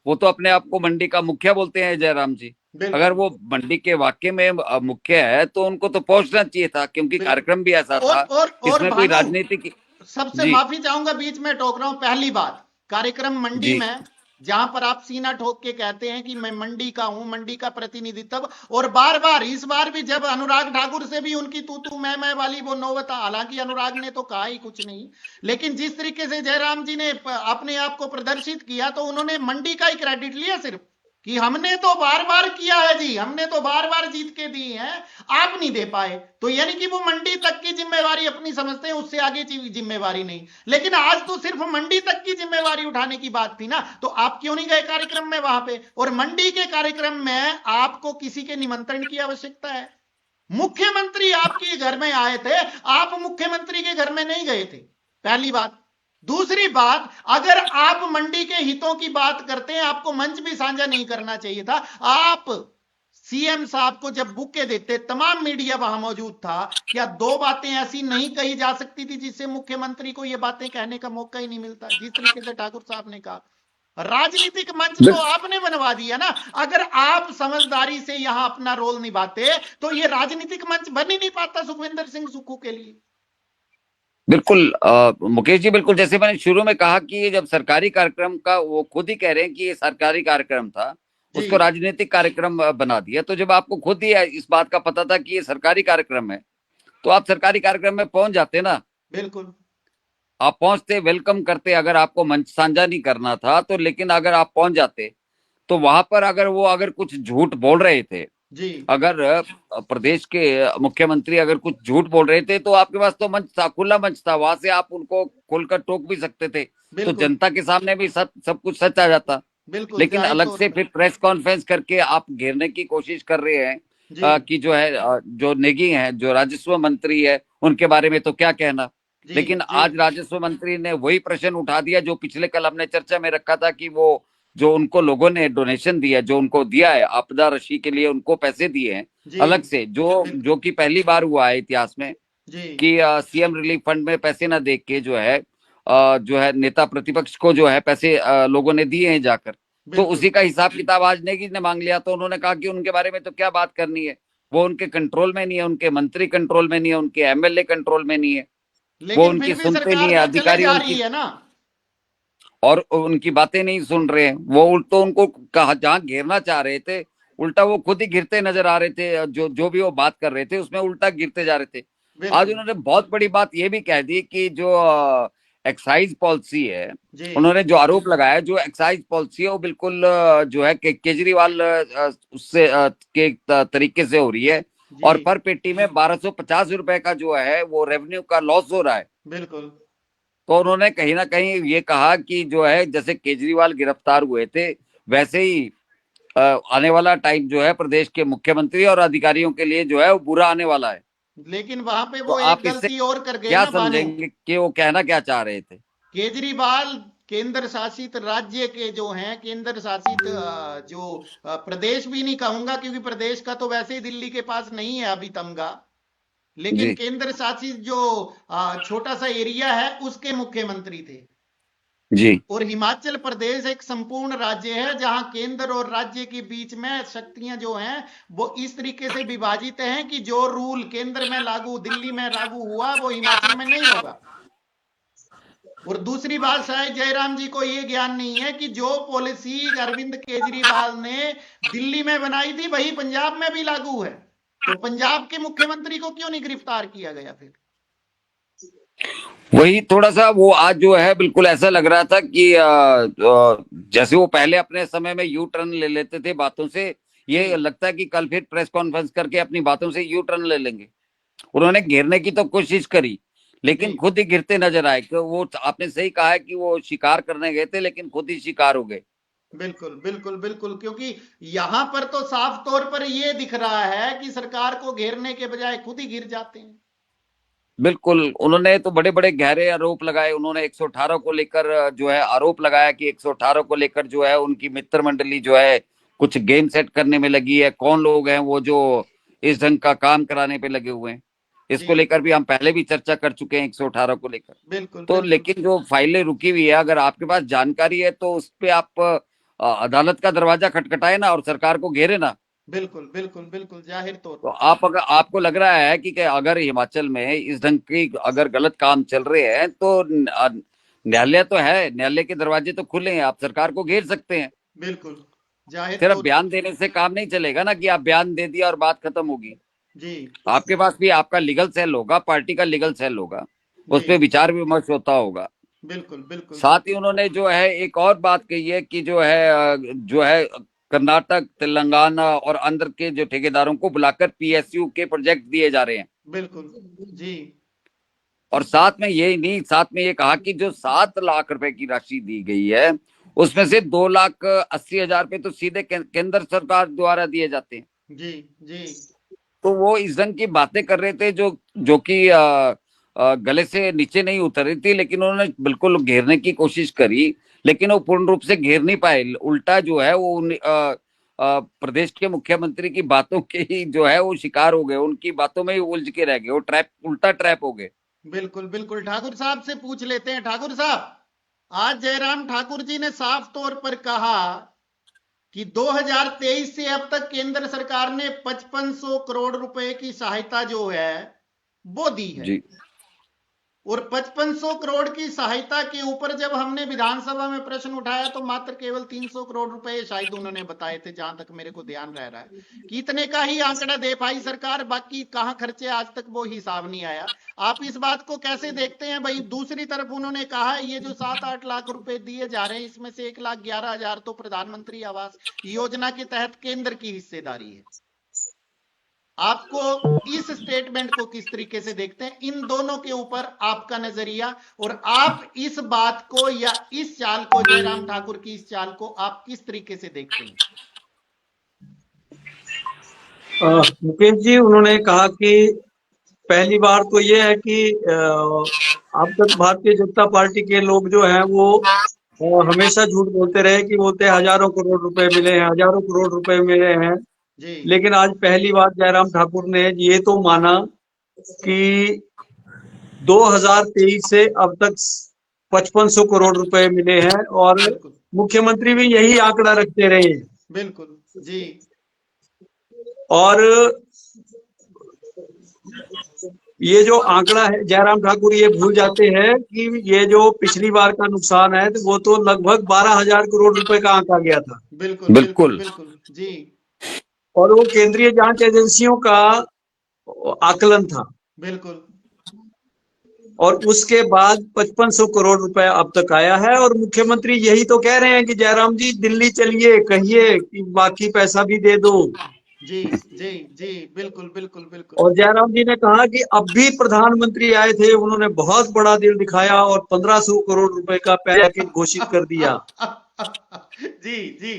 वो तो अपने आप को मंडी का मुखिया बोलते हैं जयराम जी। बिल्कुल अगर वो मंडी के वाक्य में मुखिया है, तो उनको तो पहुंचना चाहिए था, क्योंकि बिल्कुल। कार्यक्रम भी ऐसा था, और इसमें कोई भानु, राजनीति की। सबसे जी माफी चाहूंगा, बीच में टोक रहा हूं। पहली बात, कार्यक्रम मंडी जी में, जहां पर आप सीना ठोक के कहते हैं कि मैं मंडी का हूं, मंडी का प्रतिनिधित्व, और बार बार, इस बार भी जब अनुराग ठाकुर से भी उनकी तू तू मैं वाली वो नौबत, हालांकि अनुराग ने तो कहा ही कुछ नहीं, लेकिन जिस तरीके से जयराम जी ने अपने आप को प्रदर्शित किया, तो उन्होंने मंडी का ही क्रेडिट लिया सिर्फ, कि हमने तो बार बार किया है जी, हमने तो बार बार जीत के दी है, आप नहीं दे पाए। तो यानी कि वो मंडी तक की जिम्मेवारी अपनी समझते हैं, उससे आगे की जिम्मेवारी नहीं। लेकिन आज तो सिर्फ मंडी तक की जिम्मेवारी उठाने की बात थी ना, तो आप क्यों नहीं गए कार्यक्रम में वहां पे? और मंडी के कार्यक्रम में आपको किसी के निमंत्रण की आवश्यकता है? मुख्यमंत्री आपके घर में आए थे, आप मुख्यमंत्री के घर में नहीं गए थे, पहली बात। दूसरी बात, अगर आप मंडी के हितों की बात करते हैं, आपको मंच भी साझा नहीं करना चाहिए था। आप सीएम साहब को जब बुके देते, तमाम मीडिया वहां मौजूद था, क्या दो बातें ऐसी नहीं कही जा सकती थी जिससे मुख्यमंत्री को ये बातें कहने का मौका ही नहीं मिलता, जिस तरीके से ठाकुर साहब ने कहा? राजनीतिक मंच तो आपने बनवा दिया ना। अगर आप समझदारी से यहां अपना रोल निभाते तो ये राजनीतिक मंच बन ही नहीं पाता सुखविंदर सिंह सुक्खू के लिए। बिल्कुल मुकेश जी, बिल्कुल जैसे मैंने शुरू में कहा कि ये जब सरकारी कार्यक्रम का, वो खुद ही कह रहे हैं कि ये सरकारी कार्यक्रम था, उसको राजनीतिक कार्यक्रम बना दिया। तो जब आपको खुद ही इस बात का पता था कि ये सरकारी कार्यक्रम है, तो आप सरकारी कार्यक्रम में पहुंच जाते ना। बिल्कुल आप पहुंचते, वेलकम करते। अगर आपको मंच साझा नहीं करना था तो, लेकिन अगर आप पहुंच जाते तो वहां पर अगर कुछ झूठ बोल रहे थे जी, अगर प्रदेश के मुख्यमंत्री अगर कुछ झूठ बोल रहे थे, तो आपके पास तो मंच था, खुला मंच था, वहां से आप उनको खोलकर टोक भी सकते थे, तो जनता के सामने भी सब कुछ सच आ जाता। लेकिन अलग से फिर प्रेस कॉन्फ्रेंस करके आप घेरने की कोशिश कर रहे हैं कि जो है जो नेगी है, जो राजस्व मंत्री है, उनके बारे में तो क्या कहना। लेकिन आज राजस्व मंत्री ने वही प्रश्न उठा दिया जो पिछले कल हमने चर्चा में रखा था, कि वो जो उनको लोगों ने डोनेशन दिया, जो उनको दिया है आपदा राशि के लिए, उनको पैसे दिए हैं अलग से, जो कि पहली बार हुआ है इतिहास में कि सीएम रिलीफ फंड में पैसे ना देख के जो है नेता प्रतिपक्ष को जो है पैसे लोगों ने दिए हैं जाकर। तो उसी का हिसाब किताब आज नेगी ने मांग लिया। तो उन्होंने कहा कि उनके बारे में तो क्या बात करनी है, वो उनके कंट्रोल में नहीं है, उनके मंत्री कंट्रोल में नहीं है, उनके एमएलए कंट्रोल में नहीं है, वो उनकी सुनते नहीं है, अधिकारी उनकी है ना, और उनकी बातें नहीं सुन रहे हैं। वो उल्टो उनको कहा, जहां घेरना चाह रहे थे, उल्टा वो खुद ही गिरते नजर आ रहे थे। जो भी वो बात कर रहे थे उसमें उल्टा गिरते जा रहे थे। आज उन्होंने बहुत बड़ी बात ये भी कह दी कि जो एक्साइज पॉलिसी है, उन्होंने जो आरोप लगाया, जो एक्साइज पॉलिसी है वो बिल्कुल जो है केजरीवाल उससे के तरीके से हो रही है, और पर पेटी में 1250 रुपए का जो है वो रेवेन्यू का लॉस हो रहा है। बिल्कुल। तो उन्होंने कहीं ना कहीं ये कहा कि जो है जैसे केजरीवाल गिरफ्तार हुए थे, वैसे ही आने वाला टाइम जो है प्रदेश के मुख्यमंत्री और अधिकारियों के लिए जो है वो बुरा आने वाला है। लेकिन वहां पे तो वो एक गलती और कर गए क्या ना, समझेंगे कि वो कहना क्या चाह रहे थे? केजरीवाल केंद्र शासित राज्य के जो हैं, केंद्र शासित जो प्रदेश भी नहीं कहूंगा, क्योंकि प्रदेश का तो वैसे ही दिल्ली के पास नहीं है अभी तमगा, लेकिन केंद्र शासित जो छोटा सा एरिया है उसके मुख्यमंत्री थे जी। और हिमाचल प्रदेश एक संपूर्ण राज्य है जहां केंद्र और राज्य के बीच में शक्तियां जो हैं वो इस तरीके से विभाजित हैं कि जो रूल केंद्र में लागू, दिल्ली में लागू हुआ, वो हिमाचल में नहीं होगा। और दूसरी बात, शायद जयराम जी को ये ज्ञान नहीं है कि जो पॉलिसी अरविंद केजरीवाल ने दिल्ली में बनाई थी वही पंजाब में भी लागू है। तो पंजाब के मुख्यमंत्री को क्यों नहीं गिरफ्तार किया गया? फिर वही थोड़ा सा वो आज जो है बिल्कुल ऐसा लग रहा था कि जैसे वो पहले अपने समय में यू टर्न ले लेते थे बातों से, ये लगता है कि कल फिर प्रेस कॉन्फ्रेंस करके अपनी बातों से यू टर्न ले लेंगे। उन्होंने घेरने की तो कोशिश करी, लेकिन खुद ही गिरते नजर आए। कि वो आपने सही कहा है कि वो शिकार करने गए थे, लेकिन खुद ही शिकार हो गए। बिल्कुल बिल्कुल बिल्कुल, क्योंकि यहां पर तो साफ तौर पर यह दिख रहा है कि सरकार को घेरने के बजाय खुद ही गिर जाते हैं। बिल्कुल, उन्होंने तो बड़े बड़े गहरे आरोप लगाए। उन्होंने 118 को लेकर जो है आरोप लगाया कि 118 को लेकर जो है उनकी मित्र मंडली जो है कुछ गेम सेट करने में लगी है। कौन लोग हैं वो जो इस ढंग का काम कराने पे लगे हुए हैं, इसको लेकर भी हम पहले भी चर्चा कर चुके हैं 118 को लेकर। बिल्कुल। तो लेकिन जो फाइलें रुकी हुई है, अगर आपके पास जानकारी है तो उस पे आप अदालत का दरवाजा खटखटाए ना और सरकार को घेरे ना। बिल्कुल बिल्कुल बिल्कुल, जाहिर तौर तो अगर आपको लग रहा है कि अगर हिमाचल में इस ढंग की अगर गलत काम चल रहे हैं तो न्यायालय तो है, न्यायालय के दरवाजे तो खुले हैं, आप सरकार को घेर सकते हैं। बिल्कुल, जाहिर सिर्फ बयान देने से काम नहीं चलेगा ना कि आप बयान दे दिया और बात खत्म होगी जी। आपके पास भी आपका लीगल सेल होगा, पार्टी का लीगल सेल होगा, उस पर विचार विमर्श होता होगा। बिल्कुल बिल्कुल। साथ ही उन्होंने जो है एक और बात कही है कि जो है कर्नाटक, तेलंगाना और आंध्र के जो ठेकेदारों को बुलाकर पीएसयू के प्रोजेक्ट दिए जा रहे हैं। बिल्कुल जी। और साथ में यही नहीं, साथ में ये कहा कि जो 7 लाख रुपए की राशि दी गई है उसमें से 2,80,000 रुपए तो सीधे केंद्र सरकार द्वारा दिए जाते हैं। जी जी। तो वो इस ढंग की बातें कर रहे थे जो कि गले से नीचे नहीं उतर रही थी, लेकिन उन्होंने बिल्कुल घेरने की कोशिश करी, लेकिन वो पूर्ण रूप से घेर नहीं पाए। उल्टा जो है वो प्रदेश के मुख्यमंत्री की बातों के ही जो है वो शिकार हो गए, उनकी बातों में ही उलझ के रह गए, वो उल्टा ट्रैप हो गए। बिल्कुल बिल्कुल। ठाकुर साहब से पूछ लेते हैं। ठाकुर साहब, आज जयराम ठाकुर जी ने साफ तौर पर कहा कि 2023 से अब तक केंद्र सरकार ने 5500 करोड़ रुपए की सहायता जो है वो दी है जी। और 5500 करोड़ की सहायता के ऊपर जब हमने विधानसभा में प्रश्न उठाया तो मात्र केवल 300 करोड़ रुपए शायद उन्होंने बताए थे, जहां तक मेरे को ध्यान रह रहा है कि इतने का ही आंकड़ा दे पाई सरकार, बाकी कहां खर्चे आज तक वो हिसाब नहीं आया। आप इस बात को कैसे देखते हैं भाई? दूसरी तरफ उन्होंने कहा ये जो 7-8 लाख रुपए दिए जा रहे हैं इसमें से 1,11,000 तो प्रधानमंत्री आवास योजना के तहत केंद्र की हिस्सेदारी है। आपको इस स्टेटमेंट को किस तरीके से देखते हैं? इन दोनों के ऊपर आपका नजरिया, और आप इस बात को या इस चाल को, जयराम ठाकुर की इस चाल को आप किस तरीके से देखते हैं? मुकेश जी, उन्होंने कहा कि पहली बार तो ये है कि अब तक भारतीय जनता पार्टी के लोग जो हैं वो हमेशा झूठ बोलते रहे कि बोलते हजारों करोड़ रुपए मिले हैं, हजारों करोड़ रुपए मिले हैं। जी लेकिन आज पहली बार जयराम ठाकुर ने ये तो माना कि 2023 से अब तक 5500 करोड़ रुपए मिले हैं, और बिल्कुल मुख्यमंत्री भी यही आंकड़ा रखते रहे हैं। बिल्कुल जी। और ये जो आंकड़ा है, जयराम ठाकुर ये भूल जाते हैं कि ये जो पिछली बार का नुकसान है तो वो तो लगभग 12,000 करोड़ रुपए का आंका गया था। बिल्कुल बिल्कुल बिल्कुल जी। और वो केंद्रीय जांच एजेंसियों का आकलन था। बिल्कुल। और उसके बाद 5500 करोड़ रुपए अब तक आया है, और मुख्यमंत्री यही तो कह रहे हैं कि जयराम जी दिल्ली चलिए, कहिए कि बाकी पैसा भी दे दो। जी जी जी। बिल्कुल बिल्कुल बिल्कुल। और जयराम जी ने कहा कि अब भी प्रधानमंत्री आए थे, उन्होंने बहुत बड़ा दिल दिखाया और 1500 करोड़ रुपए का पैकेज घोषित कर दिया। जी जी।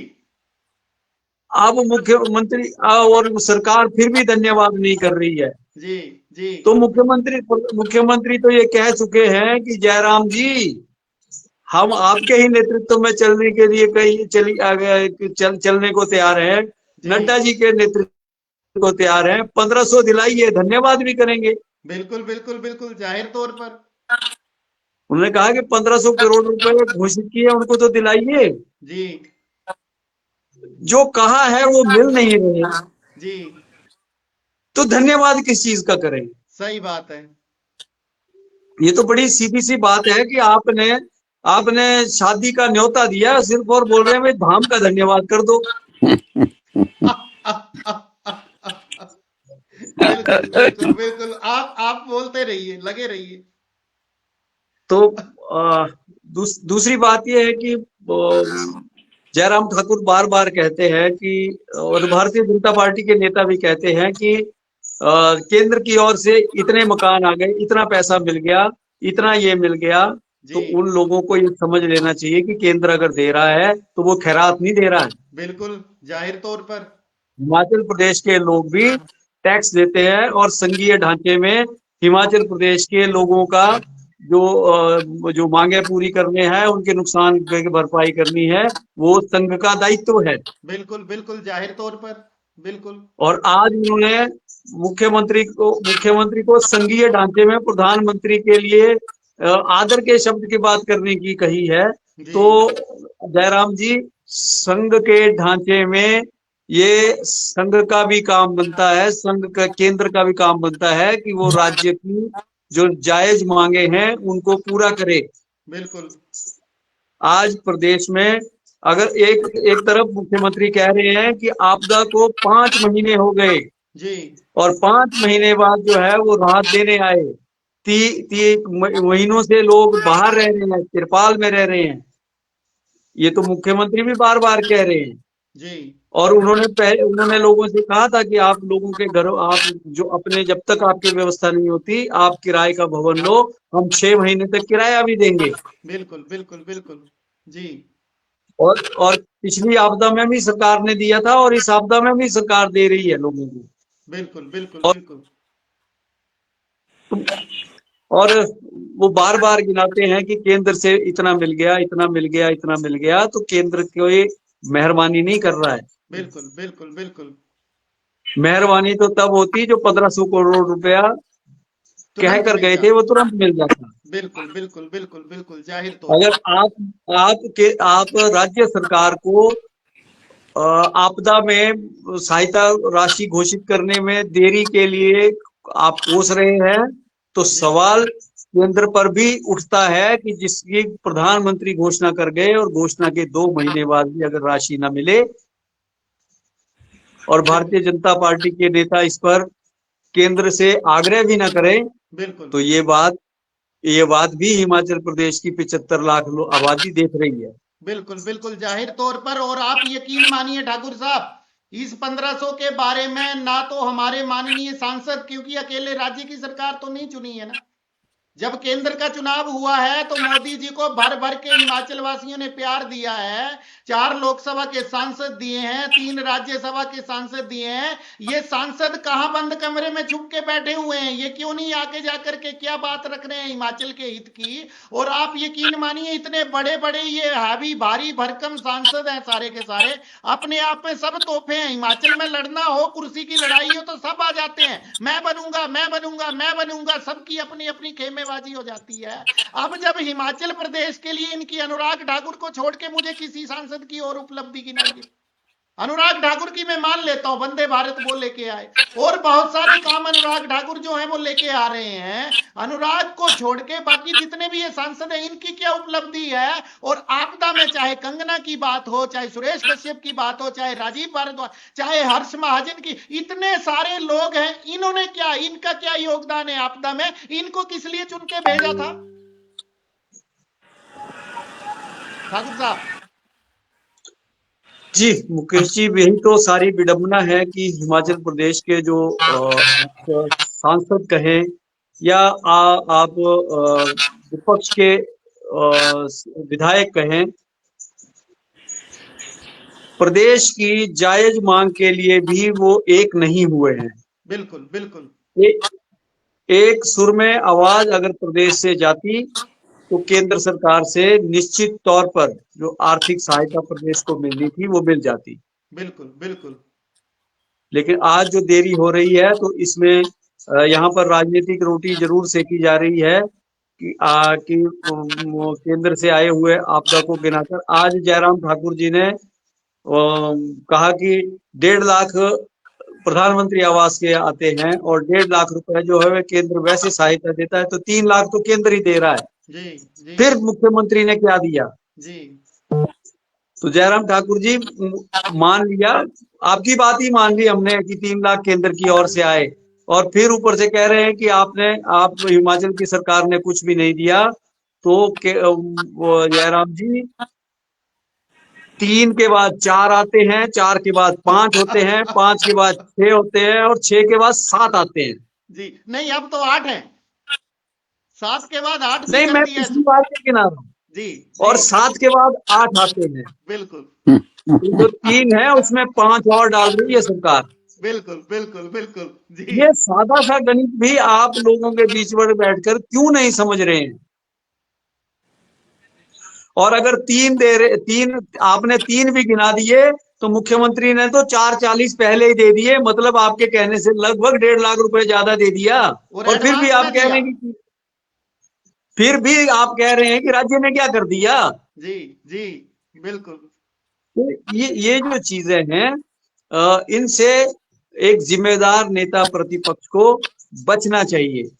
अब मुख्यमंत्री और सरकार फिर भी धन्यवाद नहीं कर रही है। जी जी। तो मुख्यमंत्री तो ये कह चुके हैं कि जयराम जी, हम आपके ही नेतृत्व में चलने के लिए चलने को तैयार हैं, नड्डा जी के नेतृत्व को तैयार हैं, 1500 दिलाइए, धन्यवाद भी करेंगे। बिल्कुल बिल्कुल बिल्कुल, जाहिर तौर पर उन्होंने कहा कि 1500 करोड़ रुपए घोषित किए, उनको तो दिलाइए। जी जो कहा है वो मिल नहीं रहे, जी। तो धन्यवाद किस चीज का करें? सही बात है। ये तो बड़ी सीधी सी बात है कि आपने शादी का न्योता दिया सिर्फ, और बोल रहे हैं भाई धाम का धन्यवाद कर दो। बिल्कुल बिल्कुल बिल्कुल। आप बोलते रहिए, लगे रहिए। तो दूसरी बात यह है कि जयराम ठाकुर बार बार कहते हैं कि, और भारतीय जनता पार्टी के नेता भी कहते हैं कि केंद्र की ओर से इतने मकान आ गए, इतना पैसा मिल गया, इतना ये मिल गया। तो उन लोगों को ये समझ लेना चाहिए कि केंद्र अगर दे रहा है तो वो खैरात नहीं दे रहा है। बिल्कुल, जाहिर तौर पर हिमाचल प्रदेश के लोग भी टैक्स देते हैं, और संघीय ढांचे में हिमाचल प्रदेश के लोगों का जो मांगे पूरी करने हैं, उनके नुकसान की भरपाई करनी है, वो संघ का दायित्व है। बिल्कुल बिल्कुल, जाहिर तौर पर बिल्कुल। और आज उन्होंने मुख्यमंत्री को संघीय ढांचे में प्रधानमंत्री के लिए आदर के शब्द की बात करने की कही है। तो जयराम जी, संघ के ढांचे में ये संघ का भी काम बनता है, संघ का केंद्र का भी काम बनता है कि वो राज्य की जो जायज मांगे हैं उनको पूरा करे। बिल्कुल। आज प्रदेश में अगर एक तरफ मुख्यमंत्री कह रहे हैं कि आपदा को 5 महीने हो गए जी, और 5 महीने बाद जो है वो राहत देने आए, 30 महीनों से लोग बाहर रह रहे हैं, तिरपाल में रह रहे हैं, ये तो मुख्यमंत्री भी बार बार कह रहे हैं। जी। और उन्होंने लोगों से कहा था कि आप लोगों के घर, आप जो अपने, जब तक आपकी व्यवस्था नहीं होती आप किराए का भवन लो, हम 6 महीने तक किराया भी देंगे। बिल्कुल बिल्कुल बिल्कुल जी। और पिछली आपदा में भी सरकार ने दिया था और इस आपदा में भी सरकार दे रही है लोगों को। बिल्कुल बिल्कुल और, बिल्कुल। और वो बार बार गिनाते हैं कि केंद्र से इतना मिल गया, इतना मिल गया, इतना मिल गया, तो केंद्र कोई मेहरबानी नहीं कर रहा है। बिल्कुल बिल्कुल बिल्कुल। मेहरबानी तो तब होती जो 1500 करोड़ रुपया कह तुरंत कर मिल गए थे, जाए। वो तुरंत मिल जाता। बिल्कुल बिल्कुल बिल्कुल बिल्कुल जाहिर तौर अगर पर। आप राज्य सरकार को आपदा में सहायता राशि घोषित करने में देरी के लिए आप कोस रहे हैं, तो जी सवाल केंद्र पर भी उठता है कि जिसकी प्रधानमंत्री घोषणा कर गए और घोषणा के 2 महीने बाद भी अगर राशि न मिले और भारतीय जनता पार्टी के नेता इस पर केंद्र से आग्रह भी न करें, बिल्कुल तो ये बात भी हिमाचल प्रदेश की 75 लाख आबादी देख रही है। बिल्कुल बिल्कुल जाहिर तौर पर। और आप यकीन मानिए ठाकुर साहब, इस 1500 के बारे में ना तो हमारे माननीय सांसद, क्योंकि अकेले राज्य की सरकार तो नहीं चुनी है ना, जब केंद्र का चुनाव हुआ है तो मोदी जी को भर भर के हिमाचल वासियों ने प्यार दिया है। 4 लोकसभा के सांसद दिए हैं, 3 राज्यसभा के सांसद दिए हैं। ये सांसद कहां बंद कमरे में छुप के बैठे हुए हैं? ये क्यों नहीं आके जाकर के क्या बात रख रहे हैं हिमाचल के हित की? और आप यकीन मानिए इतने बड़े बड़े ये हावी भारी भरकम सांसद हैं सारे के सारे, अपने आप में सब तोहफे हैं। हिमाचल में लड़ना हो, कुर्सी की लड़ाई हो तो सब आ जाते हैं, मैं बनूंगा मैं बनूंगा मैं बनूंगा, सबकी अपनी अपनी खेमे बाजी हो जाती है। अब जब हिमाचल प्रदेश के लिए इनकी अनुराग ठाकुर को छोड़ के मुझे किसी सांसद की और उपलब्धि गिनाइए। अनुराग ठाकुर की मैं मान लेता हूं, वंदे भारत वो लेके आए और बहुत सारे काम अनुराग ठाकुर जो है वो लेके आ रहे हैं। अनुराग को छोड़ के बाकी जितने भी ये सांसद हैं इनकी क्या उपलब्धि है? और आपदा में चाहे कंगना की बात हो, चाहे सुरेश कश्यप की बात हो, चाहे राजीव भारद्वाज, चाहे हर्ष महाजन की, इतने सारे लोग हैं, इन्होंने क्या, इनका क्या योगदान है आपदा में? इनको किस लिए चुन के भेजा था ठाकुर साहब? जी मुकेश जी, यही तो सारी विडंबना है कि हिमाचल प्रदेश के जो सांसद कहें या आप विपक्ष के विधायक कहें, प्रदेश की जायज मांग के लिए भी वो एक नहीं हुए हैं। बिल्कुल बिल्कुल। एक सुर में आवाज अगर प्रदेश से जाती तो केंद्र सरकार से निश्चित तौर पर जो आर्थिक सहायता प्रदेश को मिलनी थी वो मिल जाती। बिल्कुल बिल्कुल। लेकिन आज जो देरी हो रही है तो इसमें यहाँ पर राजनीतिक रोटी जरूर सेकी जा रही है कि केंद्र से आए हुए आपदा को गिनाकर आज जयराम ठाकुर जी ने कहा कि 1.5 लाख प्रधानमंत्री आवास के आते हैं और 1.5 लाख रुपए जो है केंद्र वैसे सहायता देता है, तो 3 लाख तो केंद्र ही दे रहा है। जी फिर मुख्यमंत्री ने क्या दिया? जी। तो जयराम ठाकुर जी मान लिया, आपकी बात ही मान ली हमने कि 3 लाख केंद्र की ओर से आए, और फिर ऊपर से कह रहे हैं कि आप हिमाचल की सरकार ने कुछ भी नहीं दिया। तो जयराम जी 3 के बाद 4 आते हैं, 4 के बाद 5 होते हैं, 5 के बाद 6 होते हैं और 6 के बाद 7 आते हैं। जी नहीं, अब तो 8 है, 7 के बाद 8 नहीं, मैं पिछली बार के गिना रहा हूँ। जी। 7 के बाद 8 आते हैं। बिल्कुल। जो 3 है उसमें 5 और डाल रही है सरकार। बिल्कुल बिल्कुल बिल्कुल जी। ये सादा सा गणित भी आप लोगों के बीच में बैठकर क्यों नहीं समझ रहे हैं? और अगर 3 आपने 3 भी गिना दिए तो मुख्यमंत्री ने तो 440 पहले ही दे दिए, मतलब आपके कहने से लगभग 1.5 लाख रुपए ज्यादा दे दिया। और फिर भी आप कह रहे हैं कि राज्य ने क्या कर दिया? जी जी बिल्कुल। तो ये जो चीजें हैं, इनसे एक जिम्मेदार नेता प्रतिपक्ष को बचना चाहिए।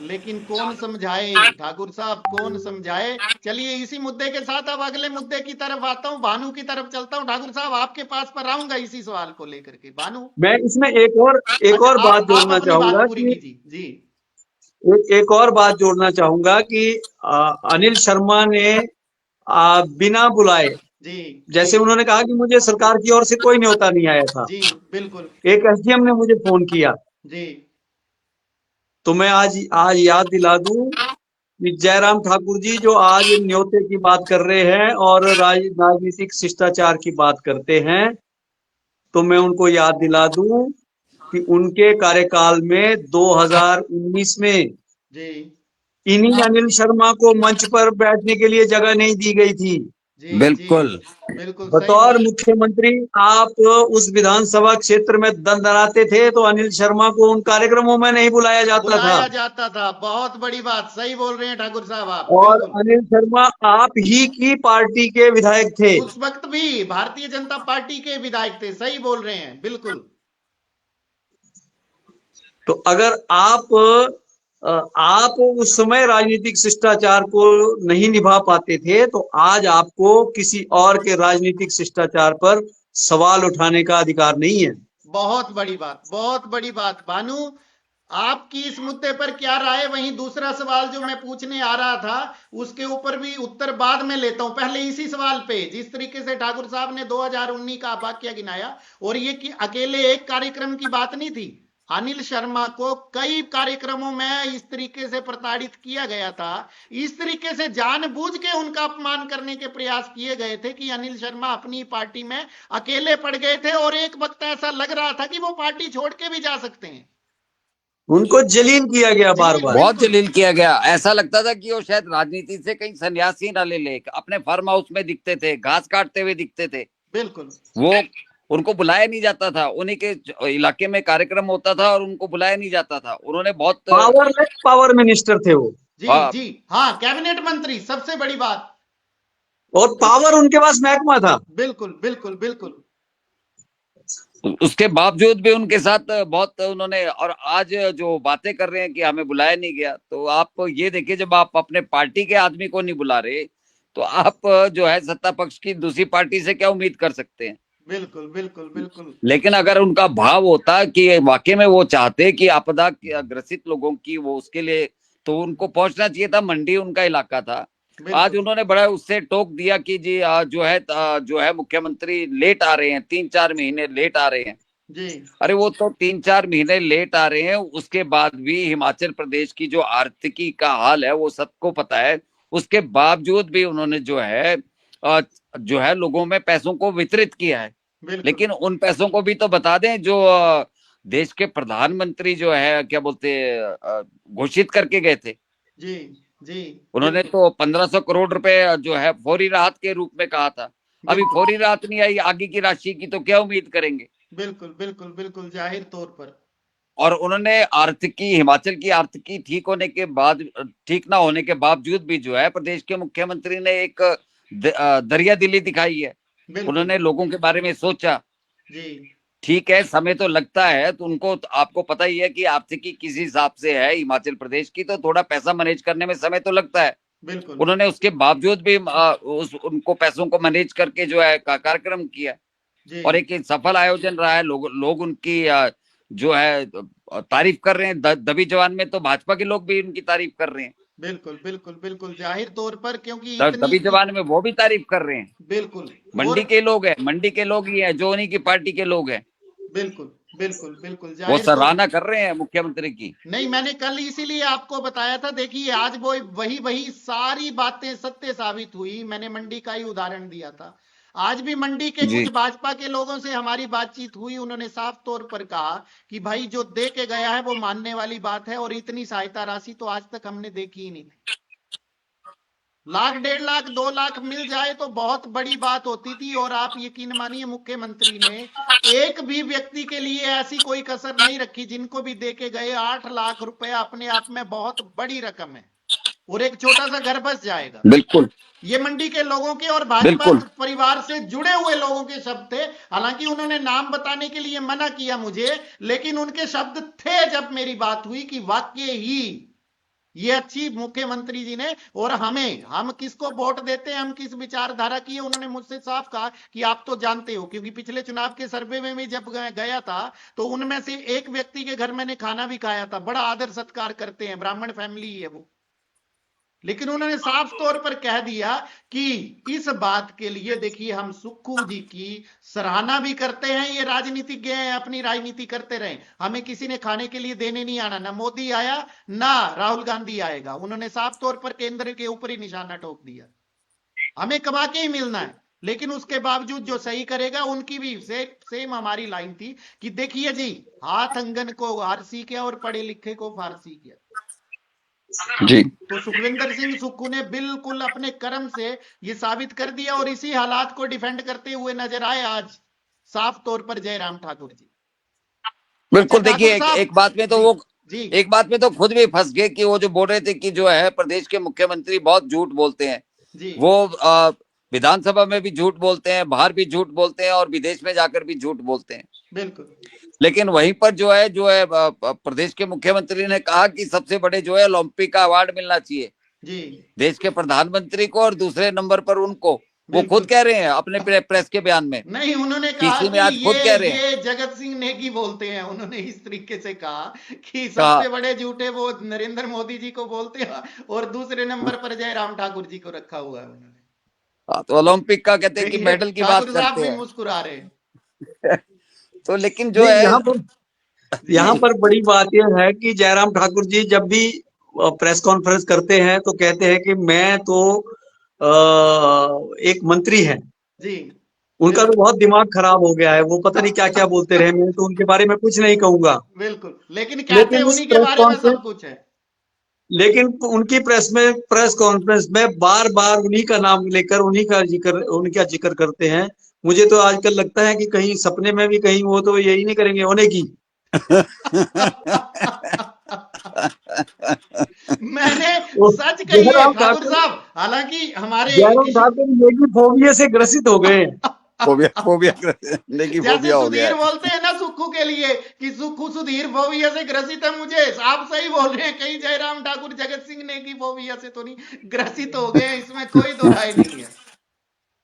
लेकिन कौन समझाए ठाकुर साहब, कौन समझाए? चलिए इसी मुद्दे के साथ अब अगले मुद्दे की तरफ आता हूं, भानु की तरफ चलता हूं। ठाकुर साहब आपके पास पर आऊंगा इसी सवाल को लेकर के। भानु, मैं इसमें एक और बात जोड़ना चाहूंगा कि जी एक और बात जोड़ना चाहूंगा कि अनिल शर्मा ने बिना बुलाए जी जैसे जी उन्होंने कहा कि मुझे सरकार की ओर से कोई न्योता नहीं आया था, जी बिल्कुल एक एसडीएम ने मुझे फोन किया। जी तो मैं आज आज याद दिला दूं कि जयराम ठाकुर जी जो आज न्योते की बात कर रहे हैं और राजनीतिक शिष्टाचार की बात करते हैं, तो मैं उनको याद दिला दूं कि उनके कार्यकाल में 2019 में जी इन्हीं अनिल शर्मा को मंच पर बैठने के लिए जगह नहीं दी गई थी। जी जी बिल्कुल। बिल्कुल सही बतौर बात। मुख्यमंत्री आप उस विधानसभा क्षेत्र में दंदनाते थे तो अनिल शर्मा को उन कार्यक्रमों में नहीं बुलाया जाता था। बुलाया जाता था, बहुत बड़ी बात, सही बोल रहे हैं ठाकुर साहब आप, और बिल्कुल। अनिल शर्मा आप ही की पार्टी के विधायक थे। उस वक्त भी भारतीय जनता पार्टी के विधायक थे, सही बोल रहे हैं, बिल्कुल। तो अगर आप उस समय राजनीतिक शिष्टाचार को नहीं निभा पाते थे तो आज आपको किसी और के राजनीतिक शिष्टाचार पर सवाल उठाने का अधिकार नहीं है। बहुत बड़ी बात, बहुत बड़ी बात। भानु, आपकी इस मुद्दे पर क्या राय? वहीं दूसरा सवाल जो मैं पूछने आ रहा था, उसके ऊपर भी उत्तर बाद में लेता हूं। पहले इसी सवाल पे, जिस तरीके से ठाकुर साहब ने 2019 का वाकया गिनाया, और ये कि अकेले एक कार्यक्रम की बात नहीं थी, अनिल शर्मा को कई कार्यक्रमों में इस तरीके से प्रताड़ित किया गया था, इस तरीके से जानबूझ के उनका अपमान करने के प्रयास किए गए थे कि अनिल शर्मा अपनी पार्टी में अकेले पड़ गए थे, और एक वक्त ऐसा लग रहा था कि वो पार्टी छोड़ के भी जा सकते हैं। उनको जलील किया गया बार जलील, बार। बहुत बिल्कुल जलील किया गया। ऐसा लगता था कि वो शायद राजनीति से कहीं सन्यासी ना ले अपने फार्म हाउस में दिखते थे, घास काटते हुए दिखते थे। बिल्कुल वो उनको बुलाया नहीं जाता था, उन्हीं के इलाके में कार्यक्रम होता था और उनको बुलाया नहीं जाता था। उन्होंने बहुत पावरलेस पावर मिनिस्टर थे वो। जी जी, हाँ, कैबिनेट मंत्री, सबसे बड़ी बात। और पावर उनके पास महकमा था। बिल्कुल बिल्कुल बिल्कुल उसके बावजूद भी उनके साथ बहुत उन्होंने, और आज जो बातें कर रहे हैं कि हमें बुलाया नहीं गया, तो आप ये देखिए, जब आप अपने पार्टी के आदमी को नहीं बुला रहे तो आप जो है सत्ता पक्ष की दूसरी पार्टी से क्या उम्मीद कर सकते हैं? बिल्कुल बिल्कुल बिल्कुल लेकिन अगर उनका भाव होता कि वाकई में वो चाहते कि आपदा ग्रसित लोगों की वो उसके लिए, तो उनको पहुंचना चाहिए था। मंडी उनका इलाका था। आज बिल्कुल उन्होंने बड़ा उससे टोक दिया कि जी जो है मुख्यमंत्री लेट आ रहे हैं, 3-4 महीने लेट आ रहे हैं। जी अरे वो तो 3-4 महीने लेट आ रहे हैं, उसके बाद भी हिमाचल प्रदेश की जो आर्थिकी का हाल है वो सबको पता है। उसके बावजूद भी उन्होंने जो है लोगों में पैसों को वितरित किया है। बिल्कुल लेकिन उन पैसों को भी तो बता दें जो देश के प्रधानमंत्री जो है क्या बोलते घोषित करके गए थे। जी जी उन्होंने बिल्कुल तो 1500 करोड़ रुपए जो है फौरी राहत के रूप में कहा था। अभी बिल्कुल फौरी राहत नहीं आई, आगे की राशि की तो क्या उम्मीद करेंगे? बिल्कुल बिल्कुल बिल्कुल जाहिर तौर पर। और उन्होंने आर्थिकी, हिमाचल की आर्थिकी ठीक होने के बाद, ठीक ना होने के बावजूद भी जो है प्रदेश के मुख्यमंत्री ने एक दरिया दिली दिखाई है। बिल्कुल उन्होंने लोगों के बारे में सोचा। जी ठीक है, समय तो लगता है, तो उनको, आपको पता ही है कि आर्थिकी किस हिसाब से है हिमाचल प्रदेश की, तो थोड़ा पैसा मैनेज करने में समय तो लगता है। बिल्कुल उन्होंने उसके बावजूद भी उनको पैसों को मैनेज करके जो है कार्यक्रम किया, जी और एक सफल आयोजन रहा है। लोग उनकी जो है तारीफ कर रहे हैं। दबी जवान में तो भाजपा के लोग भी उनकी तारीफ कर रहे हैं। बिल्कुल बिल्कुल बिल्कुल जाहिर तौर पर, क्योंकि इतनी दबी जवान में वो भी तारीफ कर रहे हैं। बिल्कुल। मंडी और के लोग हैं, मंडी के लोग ही हैं जो उन्हीं की पार्टी के लोग हैं, बिल्कुल बिल्कुल बिल्कुल वो जाहिर तौर। सराहना कर रहे हैं मुख्यमंत्री की। नहीं, मैंने कल इसीलिए आपको बताया था। देखिए, आज वो वही वही सारी बातें सत्य साबित हुई। मैंने मंडी का ही उदाहरण दिया था। आज भी मंडी के जी कुछ भाजपा के लोगों से हमारी बातचीत हुई। उन्होंने साफ तौर पर कहा कि भाई जो दे के गया है वो मानने वाली बात है, और इतनी सहायता राशि तो आज तक हमने देखी ही नहीं। लाख, 1.5 लाख, 2 लाख मिल जाए तो बहुत बड़ी बात होती थी। और आप यकीन मानिए, मुख्यमंत्री ने एक भी व्यक्ति के लिए ऐसी कोई कसर नहीं रखी। जिनको भी देके गए, 8 लाख रुपए अपने आप में बहुत बड़ी रकम है, और एक छोटा सा घर बस जाएगा। बिल्कुल ये मंडी के लोगों के और भाजपा बिल्कुल। परिवार से जुड़े हुए लोगों के शब्द थे। हालांकि उन्होंने नाम बताने के लिए मना किया मुझे, लेकिन उनके शब्द थे जब मेरी बात हुई कि वाकई ही ये अच्छी मुख्यमंत्री जी ने। और हम किसको वोट देते हैं, हम किस विचारधारा की है, उन्होंने मुझसे साफ कहा कि आप तो जानते हो, क्योंकि पिछले चुनाव के सर्वे में भी जब गया था तो उनमें से एक व्यक्ति के घर मैंने खाना भी खाया था। बड़ा आदर सत्कार करते हैं, ब्राह्मण फैमिली है वो। लेकिन उन्होंने साफ तौर पर कह दिया कि इस बात के लिए देखिए हम सुक्खू जी की सराहना भी करते हैं, ये राजनीतिज्ञ हैं, अपनी राजनीति करते रहे, हमें किसी ने खाने के लिए देने नहीं आना, ना मोदी आया ना राहुल गांधी आएगा। उन्होंने साफ तौर पर केंद्र के ऊपर ही निशाना ठोक दिया, हमें कमा के ही मिलना है। लेकिन उसके बावजूद जो सही करेगा, उनकी भी सेम हमारी लाइन थी कि देखिए जी, हाथ अंगन को आरसी किया और पढ़े लिखे को फारसी किया जी। तो सुखविंदर सिंह सुक्खू ने बिल्कुल अपने कर्म से ये साबित कर दिया और इसी हालात को डिफेंड करते हुए नजर आए आज साफ तौर पर जयराम ठाकुर जी। बिल्कुल। ठाकुर देखिए साहब, एक बात में तो वो जी एक बात में तो खुद भी फंस गए कि वो जो बोल रहे थे कि जो है प्रदेश के मुख्यमंत्री बहुत झूठ बोलते हैं, जी वो विधानसभा में भी झूठ बोलते हैं, बाहर भी झूठ बोलते हैं और विदेश में जाकर भी झूठ बोलते हैं। बिल्कुल लेकिन वहीं पर जो है प्रदेश के मुख्यमंत्री ने कहा कि सबसे बड़े जो है ओलंपिक का अवार्ड मिलना चाहिए जी देश के प्रधानमंत्री को और दूसरे नंबर पर उनको। वो बिल्कुल। खुद कह रहे हैं अपने प्रेस के बयान में, नहीं, उन्होंने कहा किसी कि में आज खुद कह रहे हैं। ये जगत सिंह नेगी बोलते हैं, उन्होंने इस तरीके से कहा कि सबसे बड़े झूठे वो नरेंद्र मोदी जी को बोलते हैं और दूसरे नंबर पर जयराम ठाकुर जी को रखा हुआ है उन्होंने। तो ओलंपिक का कहते हैं कि मेडल की बात ठाकुर साहब करते भी हैं। मुस्कुरा रहे हैं। तो लेकिन जो नहीं, है यहाँ पर बड़ी बात यह है कि जयराम ठाकुर जी जब भी प्रेस कॉन्फ्रेंस करते हैं तो कहते हैं कि मैं तो एक मंत्री है। जी उनका तो बहुत दिमाग खराब हो गया है, वो पता नहीं क्या क्या बोलते रहे, मैं तो उनके बारे में कुछ नहीं कहूंगा। बिल्कुल, लेकिन कहते लेकिन उन्हीं के बारे में सब कुछ है। लेकिन उनकी प्रेस कॉन्फ्रेंस में बार बार उन्हीं का नाम लेकर उनका जिक्र करते हैं। मुझे तो आजकल लगता है कि कहीं सपने में भी कहीं वो तो यही नहीं करेंगे होने की। मैंने सच कही है ठाकुर साहब, हालांकि हमारे जयराम ठाकुर नेगी फोबिया से ग्रसित हो गए। फोबिया जैसे हो गया सुधीर बोलते हैं ना सुक्खू के लिए कि सुक्खू सुधीर फोबिया से ग्रसित है, मुझे आप सही बोल रहे हैं, कहीं जयराम ठाकुर जगत सिंह नेगी फोबिया से तो नहीं ग्रसित हो गए, इसमें कोई दो राय नहीं है।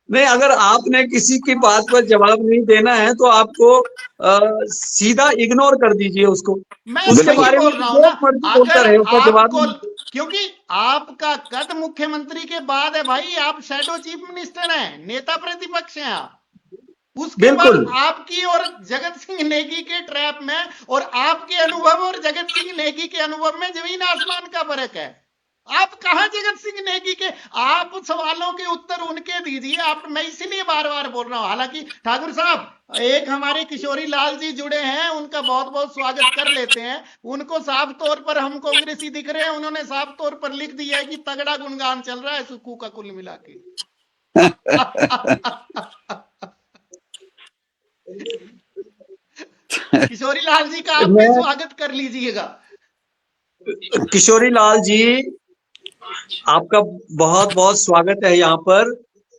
नहीं, अगर आपने किसी की बात पर जवाब नहीं देना है तो आपको सीधा इग्नोर कर दीजिए उसको। मैं उसके वही बारे में बोल रहा हूं ना, बोलता रहे, उसका जवाब आपको, क्योंकि आपका कद मुख्यमंत्री के बाद है भाई, आप शैडो चीफ मिनिस्टर हैं, नेता प्रतिपक्ष हैं आप। उसके बाद आपकी और जगत सिंह नेगी के ट्रैप में और आपके अनुभव और जगत सिंह नेगी के अनुभव में जमीन आसमान का फर्क है। आप कहां जगत सिंह नेगी के, आप सवालों के उत्तर उनके दीजिए। आप, मैं इसीलिए बार बार बोल रहा हूं। हालांकि ठाकुर साहब, एक हमारे किशोरी लाल जी जुड़े हैं, उनका बहुत बहुत स्वागत कर लेते हैं। उनको साफ तौर पर हम कांग्रेसी दिख रहे हैं, उन्होंने साफ तौर पर लिख दिया है कि तगड़ा गुणगान चल रहा है सुक्खू का कुल मिला के। किशोरी लाल जी का आप भी स्वागत कर लीजिएगा। किशोरी लाल जी, आपका बहुत बहुत स्वागत है यहाँ पर।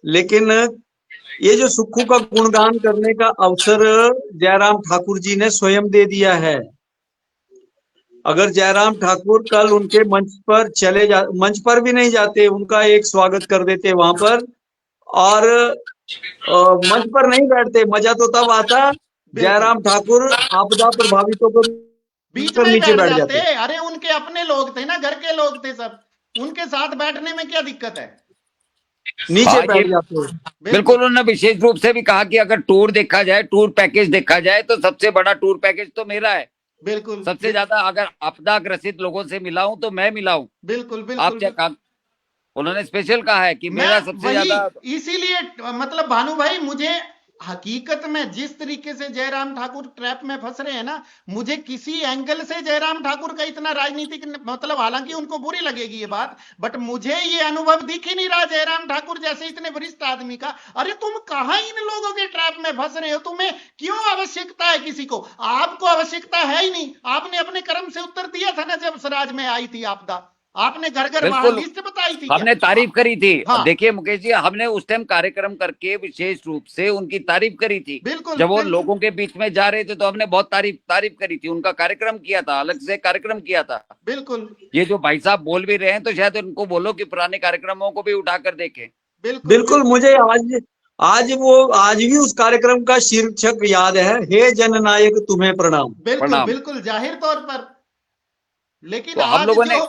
लेकिन ये जो सुक्खू का गुणगान करने का अवसर जयराम ठाकुर जी ने स्वयं दे दिया है। अगर जयराम ठाकुर कल उनके मंच पर भी नहीं जाते, उनका एक स्वागत कर देते वहां पर और मंच पर नहीं बैठते, मजा तो तब आता जयराम ठाकुर आपदा प्रभावितों को बीच में नीचे बैठ जाते। अरे उनके अपने लोग थे ना, घर के लोग थे सब, उनके साथ बैठने में क्या दिक्कत है, नीचे बैठ जाते। बिल्कुल। उन्होंने विशेष रूप से भी कहा कि अगर टूर देखा जाए, टूर पैकेज देखा जाए तो सबसे बड़ा टूर पैकेज तो मेरा है। बिल्कुल, सबसे ज्यादा अगर आपदा ग्रसित लोगों से मिला हूं तो मैं मिला हूं। बिल्कुल बिल्कुल। आप क्या काम, उन्होंने स्पेशल कहा है कि मेरा सबसे ज्यादा, इसीलिए मतलब भानु भाई, मुझे हकीकत में जिस तरीके से जयराम ठाकुर ट्रैप में फंस रहे हैं ना, मुझे किसी एंगल से जयराम ठाकुर का इतना राजनीतिक मतलब, हालांकि उनको बुरी लगेगी ये बात, बट मुझे ये अनुभव दिख ही नहीं रहा जयराम ठाकुर जैसे इतने वरिष्ठ आदमी का। अरे तुम कहां इन लोगों के ट्रैप में फंस रहे हो, तुम्हें क्यों आवश्यकता है किसी को, आपको आवश्यकता है ही नहीं। आपने अपने कर्म से उत्तर दिया था ना जब स्वराज में आई थी आपदा, आपने घर घर वहां लिस्ट बताई थी, हमने तारीफ करी थी। हाँ। देखिए मुकेश जी, हमने उस टाइम कार्यक्रम करके विशेष रूप से उनकी तारीफ करी थी। बिल्कुल, जब वो लोगों के बीच में जा रहे थे तो हमने बहुत तारीफ करी थी, उनका कार्यक्रम किया था, अलग से कार्यक्रम किया था। बिल्कुल। ये जो भाई साहब बोल भी रहे हैं तो शायद उनको बोलो कि पुराने कार्यक्रमों को भी उठाकर देखें। बिल्कुल। मुझे आज भी उस कार्यक्रम का शीर्षक याद है, हे जननायक तुम्हें प्रणाम। बिल्कुल बिल्कुल, जाहिर तौर पर। लेकिन तो हम लोगों ने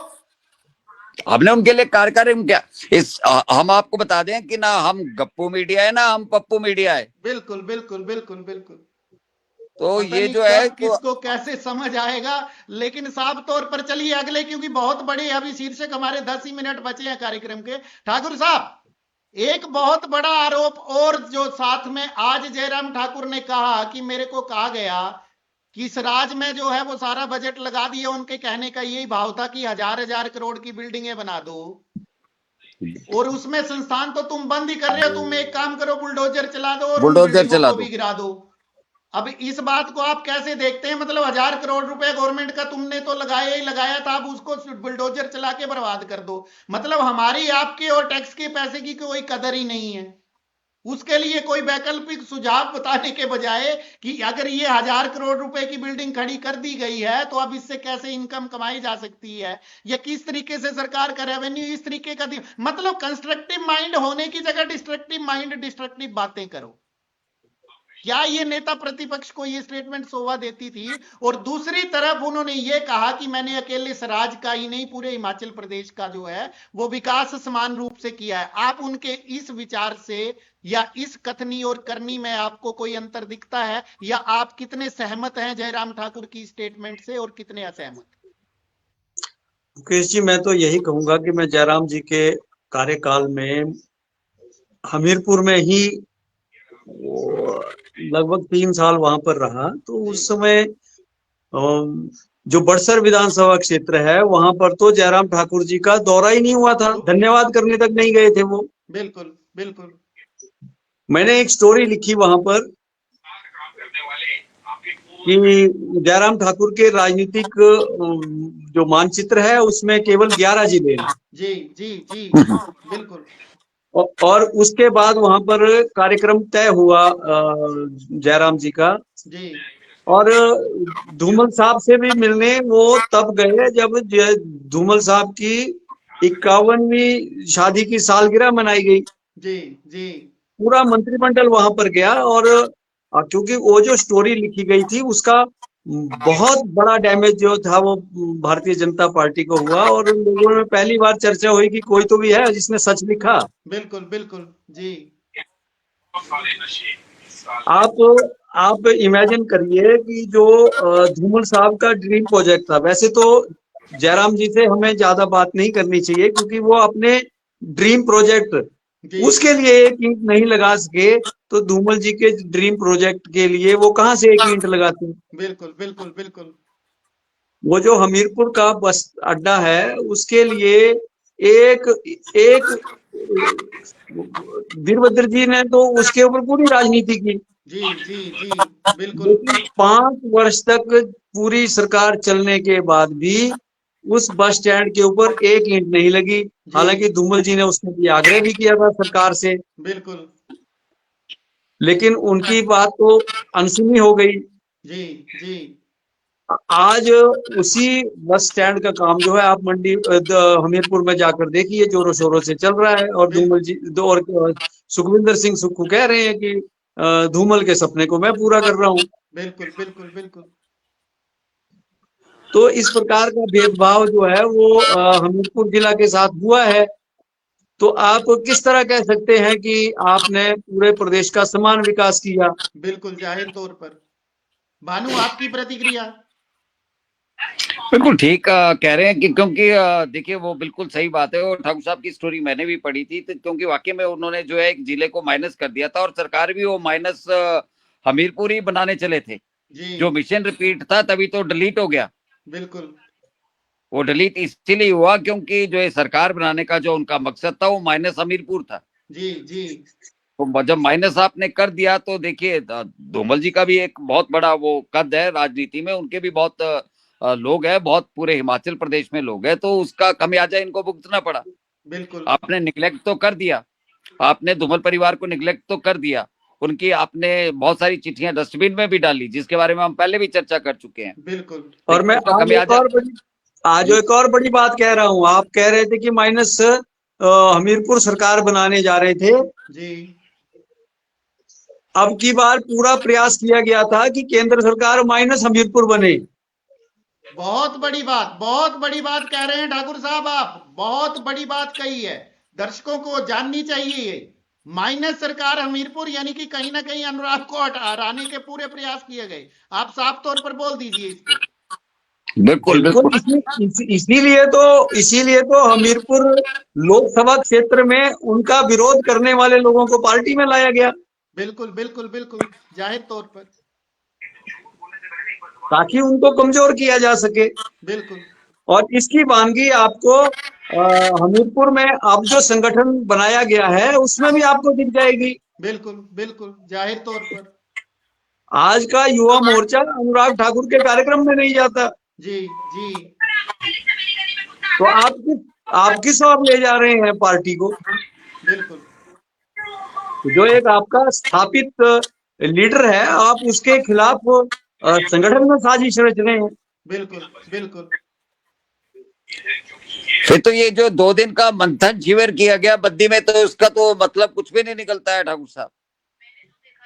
आपने उनके लिए कार्यक्रम क्या हम आपको बता दें कि ना हम गप्पू मीडिया है ना हम पप्पू मीडिया है। बिल्कुल बिल्कुल बिल्कुल बिल्कुल। तो पता ये नहीं जो है कब किसको कैसे समझ आएगा, लेकिन साफ तौर पर चलिए अगले, क्योंकि बहुत बड़े अभी शीर्षक हमारे 10 ही मिनट बचे हैं कार्यक्रम के। ठाकुर साहब, एक बहुत बड़ा आरोप और जो साथ में आज जयराम ठाकुर ने कहा कि मेरे को कहा गया कि इस राज्य में जो है वो सारा बजट लगा दिया, उनके कहने का यही भाव था कि 1000 करोड़ की बिल्डिंगें बना दो, और उसमें संस्थान तो तुम बंद ही कर रहे हो, तुम एक काम करो बुलडोजर चला दो और उन बुलडोजर बिल्डिंगों चला को दो। भी गिरा दो। अब इस बात को आप कैसे देखते हैं? मतलब 1000 करोड़ रुपए गवर्नमेंट का तुमने तो लगाया ही लगाया था, अब उसको बुलडोजर चला के बर्बाद कर दो। मतलब हमारी आपके और टैक्स के पैसे की कोई कदर ही नहीं है। उसके लिए कोई वैकल्पिक सुझाव बताने के बजाय कि अगर ये 1000 करोड़ रुपए की बिल्डिंग खड़ी कर दी गई है तो अब इससे कैसे इनकम कमाई जा सकती है, या किस तरीके से सरकार का रेवेन्यू इस तरीके का मतलब कंस्ट्रक्टिव माइंड होने की जगह डिस्ट्रक्टिव माइंड, डिस्ट्रक्टिव बातें करो। क्या ये नेता प्रतिपक्ष को ये स्टेटमेंट शोभा देती थी? और दूसरी तरफ उन्होंने ये कहा कि मैंने अकेले इस राज्य का ही नहीं पूरे हिमाचल प्रदेश का जो है वो विकास समान रूप से किया है। आप उनके इस विचार से या इस कथनी और करनी में आपको कोई अंतर दिखता है, या आप कितने सहमत हैं जयराम ठाकुर की स्टेटमेंट से और कितने असहमत? मुकेश जी, मैं तो यही कहूंगा कि मैं जयराम जी के कार्यकाल में हमीरपुर में ही लगभग 3 साल वहां पर रहा। तो उस समय जो बड़सर विधानसभा क्षेत्र है वहां पर तो जयराम ठाकुर जी का दौरा ही नहीं हुआ था, धन्यवाद करने तक नहीं गए थे वो। बिल्कुल बिल्कुल। मैंने एक स्टोरी लिखी वहां पर कि जयराम ठाकुर के राजनीतिक जो मानचित्र है उसमें केवल 11 जिले हैं। जी जी जी बिल्कुल। और उसके बाद वहां पर कार्यक्रम तय हुआ जयराम जी का। जी और धूमल साहब से भी मिलने वो तब गए जब धूमल साहब की 51वीं शादी की सालगिरह मनाई गई। जी जी पूरा मंत्रिमंडल वहां पर गया। और क्योंकि वो जो स्टोरी लिखी गई थी उसका बहुत बड़ा डैमेज जो था वो भारतीय जनता पार्टी को हुआ, और लोगों में पहली बार चर्चा हुई कि कोई तो भी है जिसने सच लिखा। बिल्कुल बिल्कुल। जी आप इमेजिन करिए कि जो धूमल साहब का ड्रीम प्रोजेक्ट था, वैसे तो जयराम जी से हमें ज्यादा बात नहीं करनी चाहिए क्योंकि वो अपने ड्रीम प्रोजेक्ट उसके लिए एक ईंट नहीं लगा सके, तो धूमल जी के ड्रीम प्रोजेक्ट के लिए वो कहां से एक ईंट लगाते हैं? बिल्कुल बिल्कुल बिल्कुल। वो जो हमीरपुर का बस अड्डा है उसके लिए एक एक वीरभद्र जी ने तो उसके ऊपर पूरी राजनीति की। जी जी जी बिल्कुल। लेकिन 5 वर्ष तक पूरी सरकार चलने के बाद भी उस बस स्टैंड के ऊपर एक ईंट नहीं लगी। हालांकि धूमल जी ने उसके लिए आग्रह भी किया था सरकार से, बिल्कुल। लेकिन उनकी बात तो अनसुनी हो गई। जी जी आज उसी बस स्टैंड का काम जो है आप मंडी हमीरपुर में जाकर देखिए, जोरों शोरों से चल रहा है। और धूमल जी और सुखविंदर सिंह सुक्खू कह रहे हैं कि धूमल के सपने को मैं पूरा कर रहा हूँ। बिल्कुल बिल्कुल बिल्कुल। तो इस प्रकार का भेदभाव जो है वो हमीरपुर जिला के साथ हुआ है। तो आप किस तरह कह सकते हैं कि आपने पूरे प्रदेश का समान विकास किया? बिल्कुल जाहिर तौर पर। भानु, आपकी प्रतिक्रिया? बिल्कुल ठीक कह रहे हैं कि क्योंकि देखिए वो बिल्कुल सही बात है। और ठाकुर साहब की स्टोरी मैंने भी पढ़ी थी, तो क्योंकि वाकई में उन्होंने जो है एक जिले को माइनस कर दिया था और सरकार भी वो माइनस हमीरपुर ही बनाने चले थे। जी जो मिशन रिपीट था तभी तो डिलीट हो गया। बिल्कुल। वो डिलीट इसीलिए हुआ क्योंकि जो ये सरकार बनाने का जो उनका मकसद था वो माइनस हमीरपुर था। जी जी तो जब माइनस आपने कर दिया तो देखिए धूमल जी का भी एक बहुत बड़ा वो कद है राजनीति में, उनके भी बहुत लोग हैं, बहुत पूरे हिमाचल प्रदेश में लोग हैं, तो उसका खमियाजा इनको भुगतना पड़ा। बिल्कुल। आपने निगलेक्ट तो कर दिया, आपने धूमल परिवार को निगलेक्ट तो कर दिया, उनकी आपने बहुत सारी चिट्ठियां डस्टबिन में भी डाली जिसके बारे में हम पहले भी चर्चा कर चुके हैं। बिल्कुल। और मैं आज एक और बड़ी बात कह रहा हूँ। आप कह रहे थे कि माइनस हमीरपुर सरकार बनाने जा रहे थे। जी अब की बार पूरा प्रयास किया गया था कि केंद्र सरकार माइनस हमीरपुर बने। बहुत बड़ी बात कह रहे हैं ठाकुर साहब, आप बहुत बड़ी बात कही है, दर्शकों को जाननी चाहिए ये। माइनस सरकार हमीरपुर, यानी कि कहीं ना कहीं अनुराग को हराने के पूरे प्रयास किए गए। आप साफ तौर पर बोल दीजिए इसको। बिल्कुल बिल्कुल, बिल्कुल। इसीलिए तो हमीरपुर लोकसभा क्षेत्र में उनका विरोध करने वाले लोगों को पार्टी में लाया गया, बिल्कुल बिल्कुल बिल्कुल, जाहिर तौर पर। ताकि उनको कमजोर किया जा सके। बिल्कुल और इसकी वानगी आपको हमीरपुर में अब जो संगठन बनाया गया है उसमें भी आपको दिख जाएगी। बिल्कुल बिल्कुल, जाहिर तौर पर। आज का युवा मोर्चा अनुराग ठाकुर के कार्यक्रम में नहीं जाता, जी जी, तो आप किस ओर ले जा रहे हैं पार्टी को? बिल्कुल जो एक आपका स्थापित लीडर है, आप उसके खिलाफ संगठन में साजिश रच रहे हैं। बिल्कुल बिल्कुल। फिर तो ये जो 2 दिन का मंथन शिविर किया गया बद्दी में, तो उसका तो मतलब कुछ भी नहीं निकलता है ठाकुर साहब।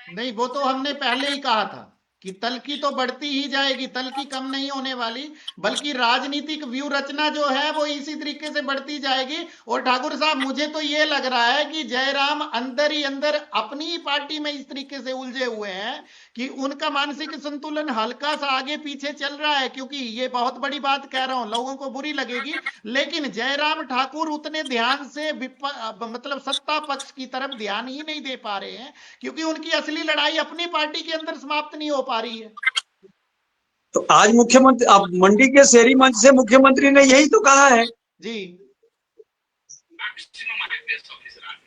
नहीं, वो तो हमने पहले ही कहा था कि तलखी तो बढ़ती ही जाएगी, तलखी कम नहीं होने वाली, बल्कि राजनीतिक व्यू रचना जो है वो इसी तरीके से बढ़ती जाएगी। और ठाकुर साहब, मुझे तो ये लग रहा है कि जयराम अंदर ही अंदर अपनी ही पार्टी में इस तरीके से उलझे हुए हैं कि उनका मानसिक संतुलन हल्का सा आगे पीछे चल रहा है। क्योंकि ये बहुत बड़ी बात कह रहा हूं, लोगों को बुरी लगेगी, लेकिन जयराम ठाकुर उतने ध्यान से मतलब सत्ता पक्ष की तरफ ध्यान ही नहीं दे पा रहे हैं, क्योंकि उनकी असली लड़ाई अपनी पार्टी के अंदर समाप्त नहीं हो पा रही है। तो आज मुख्यमंत्री, अब मंडी के शहरी मंच से मुख्यमंत्री ने यही तो कहा है जी।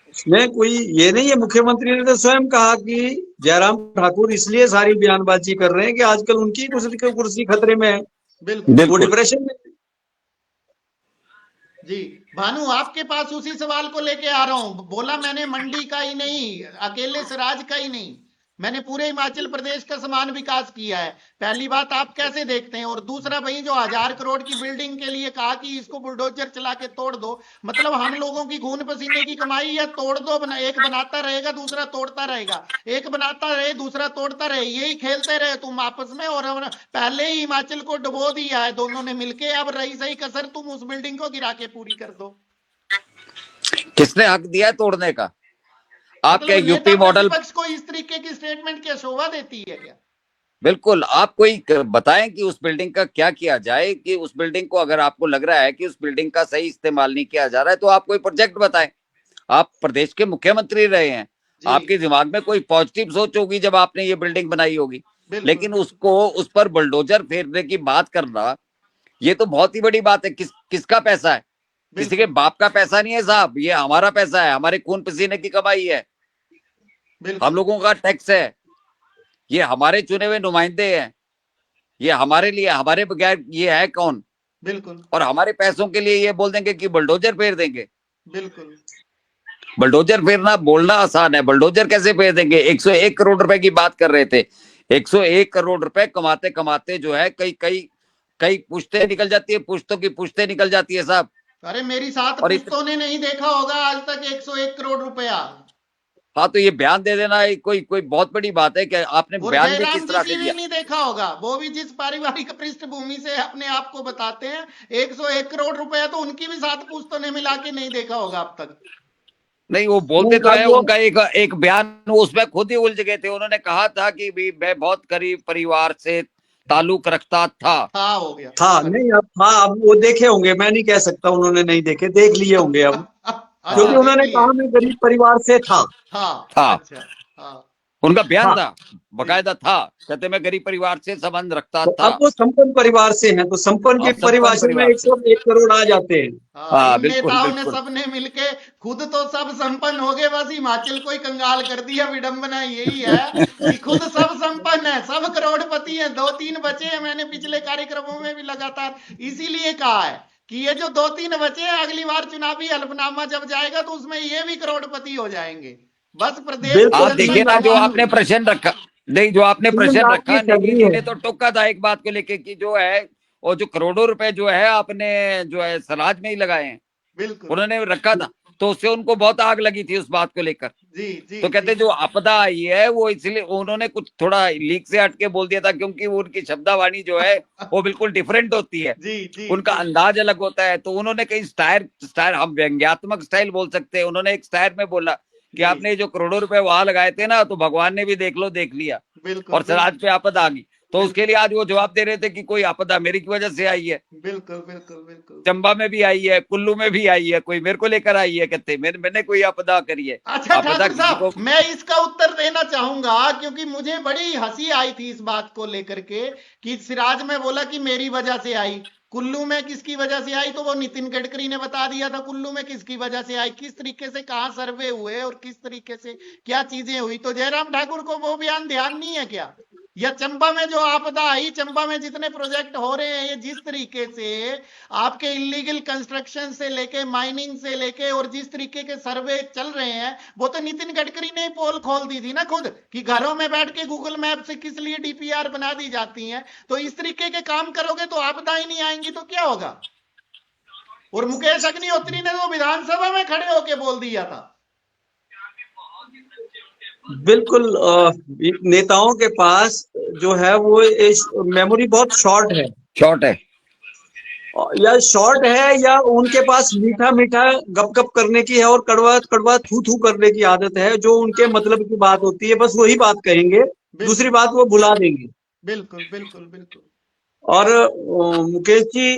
इसमें कोई ये नहीं है, मुख्यमंत्री ने तो स्वयं कहा कि जयराम ठाकुर इसलिए सारी बयानबाजी कर रहे हैं कि आजकल उनकी कुर्सी खतरे में है, बिल्कुल वो डिप्रेशन में। जी भानु, आपके पास उसी सवाल को लेके आ रहा हूं। बोला मैंने मंडी का ही नहीं, अकेले सिराज का ही नहीं, मैंने पूरे हिमाचल प्रदेश का समान विकास किया है। पहली बात, आप कैसे देखते हैं? और दूसरा, भाई जो 1000 करोड़ की बिल्डिंग के लिए कहा कि इसको बुलडोजर चला के तोड़ दो, मतलब हम लोगों की खून पसीने की कमाई है, तोड़ दो, एक बनाता रहेगा दूसरा तोड़ता रहेगा, एक बनाता रहे दूसरा तोड़ता रहे, यही खेलते रहे तुम आपस में। और पहले ही हिमाचल को डुबो दिया है दोनों ने मिलके, अब रही सही कसर तुम उस बिल्डिंग को गिरा के पूरी कर दो। किसने हक दिया है तोड़ने का? आपके मतलब यूपी मॉडल पक्ष को इस तरीके की स्टेटमेंट क्या शोभा देती है क्या? बिल्कुल। आप कोई बताएं कि उस बिल्डिंग का क्या किया जाए, कि उस बिल्डिंग को अगर आपको लग रहा है कि उस बिल्डिंग का सही इस्तेमाल नहीं किया जा रहा है, तो आप कोई प्रोजेक्ट बताएं। आप प्रदेश के मुख्यमंत्री रहे हैं, आपके दिमाग में कोई पॉजिटिव सोच होगी जब आपने ये बिल्डिंग बनाई होगी, लेकिन उसको उस पर बुलडोजर फेरने की बात करना, ये तो बहुत ही बड़ी बात है। किसका पैसा है? किसी के बाप का पैसा नहीं है साहब, ये हमारा पैसा है, हमारे खून पसीने की कमाई है, हम लोगों का टैक्स है, ये हमारे चुने हुए नुमाइंदे हैं, ये हमारे लिए, हमारे बगैर ये है कौन? बिल्कुल। और हमारे पैसों के लिए ये बोल देंगे कि बुलडोजर फेर देंगे। बिल्कुल। बुलडोजर फेरना बोलना आसान है, बुलडोजर कैसे फेर देंगे? 101 करोड़ रुपए की बात कर रहे थे। 101 करोड़ रुपए कमाते कमाते जो है कई कई कई पुश्तें निकल जाती है, पुश्तों की पुश्तें निकल जाती है साहब। अरे मेरी 7 पुश्तों ने नहीं देखा होगा आज तक 101 करोड़ रुपया। हाँ, तो ये बयान दे देना कोई बहुत बड़ी बात है कि आपने बयान भी किस तरह से दिया। नहीं देखा होगा, वो भी जिस पारिवारिक पृष्ठभूमि से अपने आप को बताते हैं, 101 करोड़ रुपया तो उनकी भी 7 पुश्तों ने मिला के नहीं देखा होगा अब तक। नहीं, वो बोलते तो है, उनका एक बयान उसमें खुद ही उलझ गए थे। उन्होंने कहा था कि मैं बहुत गरीब परिवार से ताल्लुक रखता था। हो गया था नहीं, अब वो देखे होंगे, मैं नहीं कह सकता उन्होंने नहीं देखे, देख लिए होंगे अब, क्योंकि उन्होंने कहा मैं गरीब परिवार से था। अच्छा, उनका बयान था, बकायदा था, कहते मैं गरीब परिवार से संबंध रखता तो था। अब वो संपन्न परिवार से हैं, तो संपन्न की परिभाषा में 101 करोड़ आ जाते हैं। नेताओं ने सबने मिलके खुद तो सब संपन्न हो गए, बस हिमाचल को ही कंगाल कर दिया। विडंबना यही है कि खुद सब संपन्न है, सब करोड़पति है, 2-3 बचे हैं। मैंने पिछले कार्यक्रमों में भी लगातार इसीलिए कहा है कि ये जो 2-3 बचे हैं, अगली बार चुनावी हलफनामा जब जाएगा तो उसमें ये भी करोड़पति हो जाएंगे। बस प्रदेश आप देखिए ना, जो आपने प्रश्न रखा, नहीं जो आपने प्रश्न रखा, ने तो टोका था एक बात को लेके कि जो है, और जो करोड़ों रुपए जो है आपने जो है समाज में ही लगाए हैं, बिल्कुल उन्होंने रखा था। तो उससे उनको बहुत आग लगी थी उस बात को लेकर। जी जी तो कहते जी, जो आपदा आई है वो इसलिए उन्होंने कुछ थोड़ा लीक से हटके बोल दिया था, क्योंकि वो उनकी शब्दावाणी जो है वो बिल्कुल डिफरेंट होती है, जी जी उनका जी, अंदाज अलग होता है। तो उन्होंने कई स्टायर हम व्यंग्यात्मक स्टाइल बोल सकते हैं, उन्होंने एक स्टायर में बोला कि जी, आपने जो करोड़ों रुपए वहां लगाए थे ना, तो भगवान ने भी देख लिया बिल्कुल और सिराज पे आपदा आ गई। तो बिल्कुल उसके लिए आज वो जवाब दे रहे थे कि कोई आपदा मेरी की वजह से आई है, बिल्कुल बिल्कुल बिल्कुल। चंबा में भी आई है, कुल्लू में भी आई है, कोई मेरे को लेकर आई है, कहते मैंने कोई आपदा करी है। अच्छा आपदा ठाकुर किसी को साहब, मैं इसका उत्तर देना चाहूंगा क्योंकि मुझे बड़ी हंसी आई थी इस बात को लेकर के कि सिराज में बोला कि मेरी वजह से आई, कुल्लू में किसकी वजह से आई, तो वो नितिन गडकरी ने बता दिया था कुल्लू में किसकी वजह से आई, किस तरीके से कहां सर्वे हुए और किस तरीके से क्या चीजें हुई। तो जयराम ठाकुर को वो बयान ध्यान नहीं है क्या? या चंबा में जो आपदा आई, चंबा में जितने प्रोजेक्ट हो रहे हैं, ये जिस तरीके से आपके इलीगल कंस्ट्रक्शन से लेके माइनिंग से लेके और जिस तरीके के सर्वे चल रहे हैं, वो तो नितिन गडकरी ने ही पोल खोल दी थी ना खुद, कि घरों में बैठ के गूगल मैप से किस लिए डीपीआर बना दी जाती हैं। तो इस तरीके के काम करोगे तो आपदा ही नहीं आएंगी तो क्या होगा? और मुकेश अग्निहोत्री ने तो विधानसभा में खड़े होके बोल दिया था। बिल्कुल नेताओं के पास जो है वो मेमोरी बहुत शॉर्ट है, या शॉर्ट है, या उनके पास मीठा मीठा गप गप करने की है और कड़वा कड़वा थू थू करने की आदत है। जो उनके मतलब की बात होती है बस वही बात कहेंगे, दूसरी बात वो भुला देंगे। बिल्कुल बिल्कुल बिल्कुल। और मुकेश जी,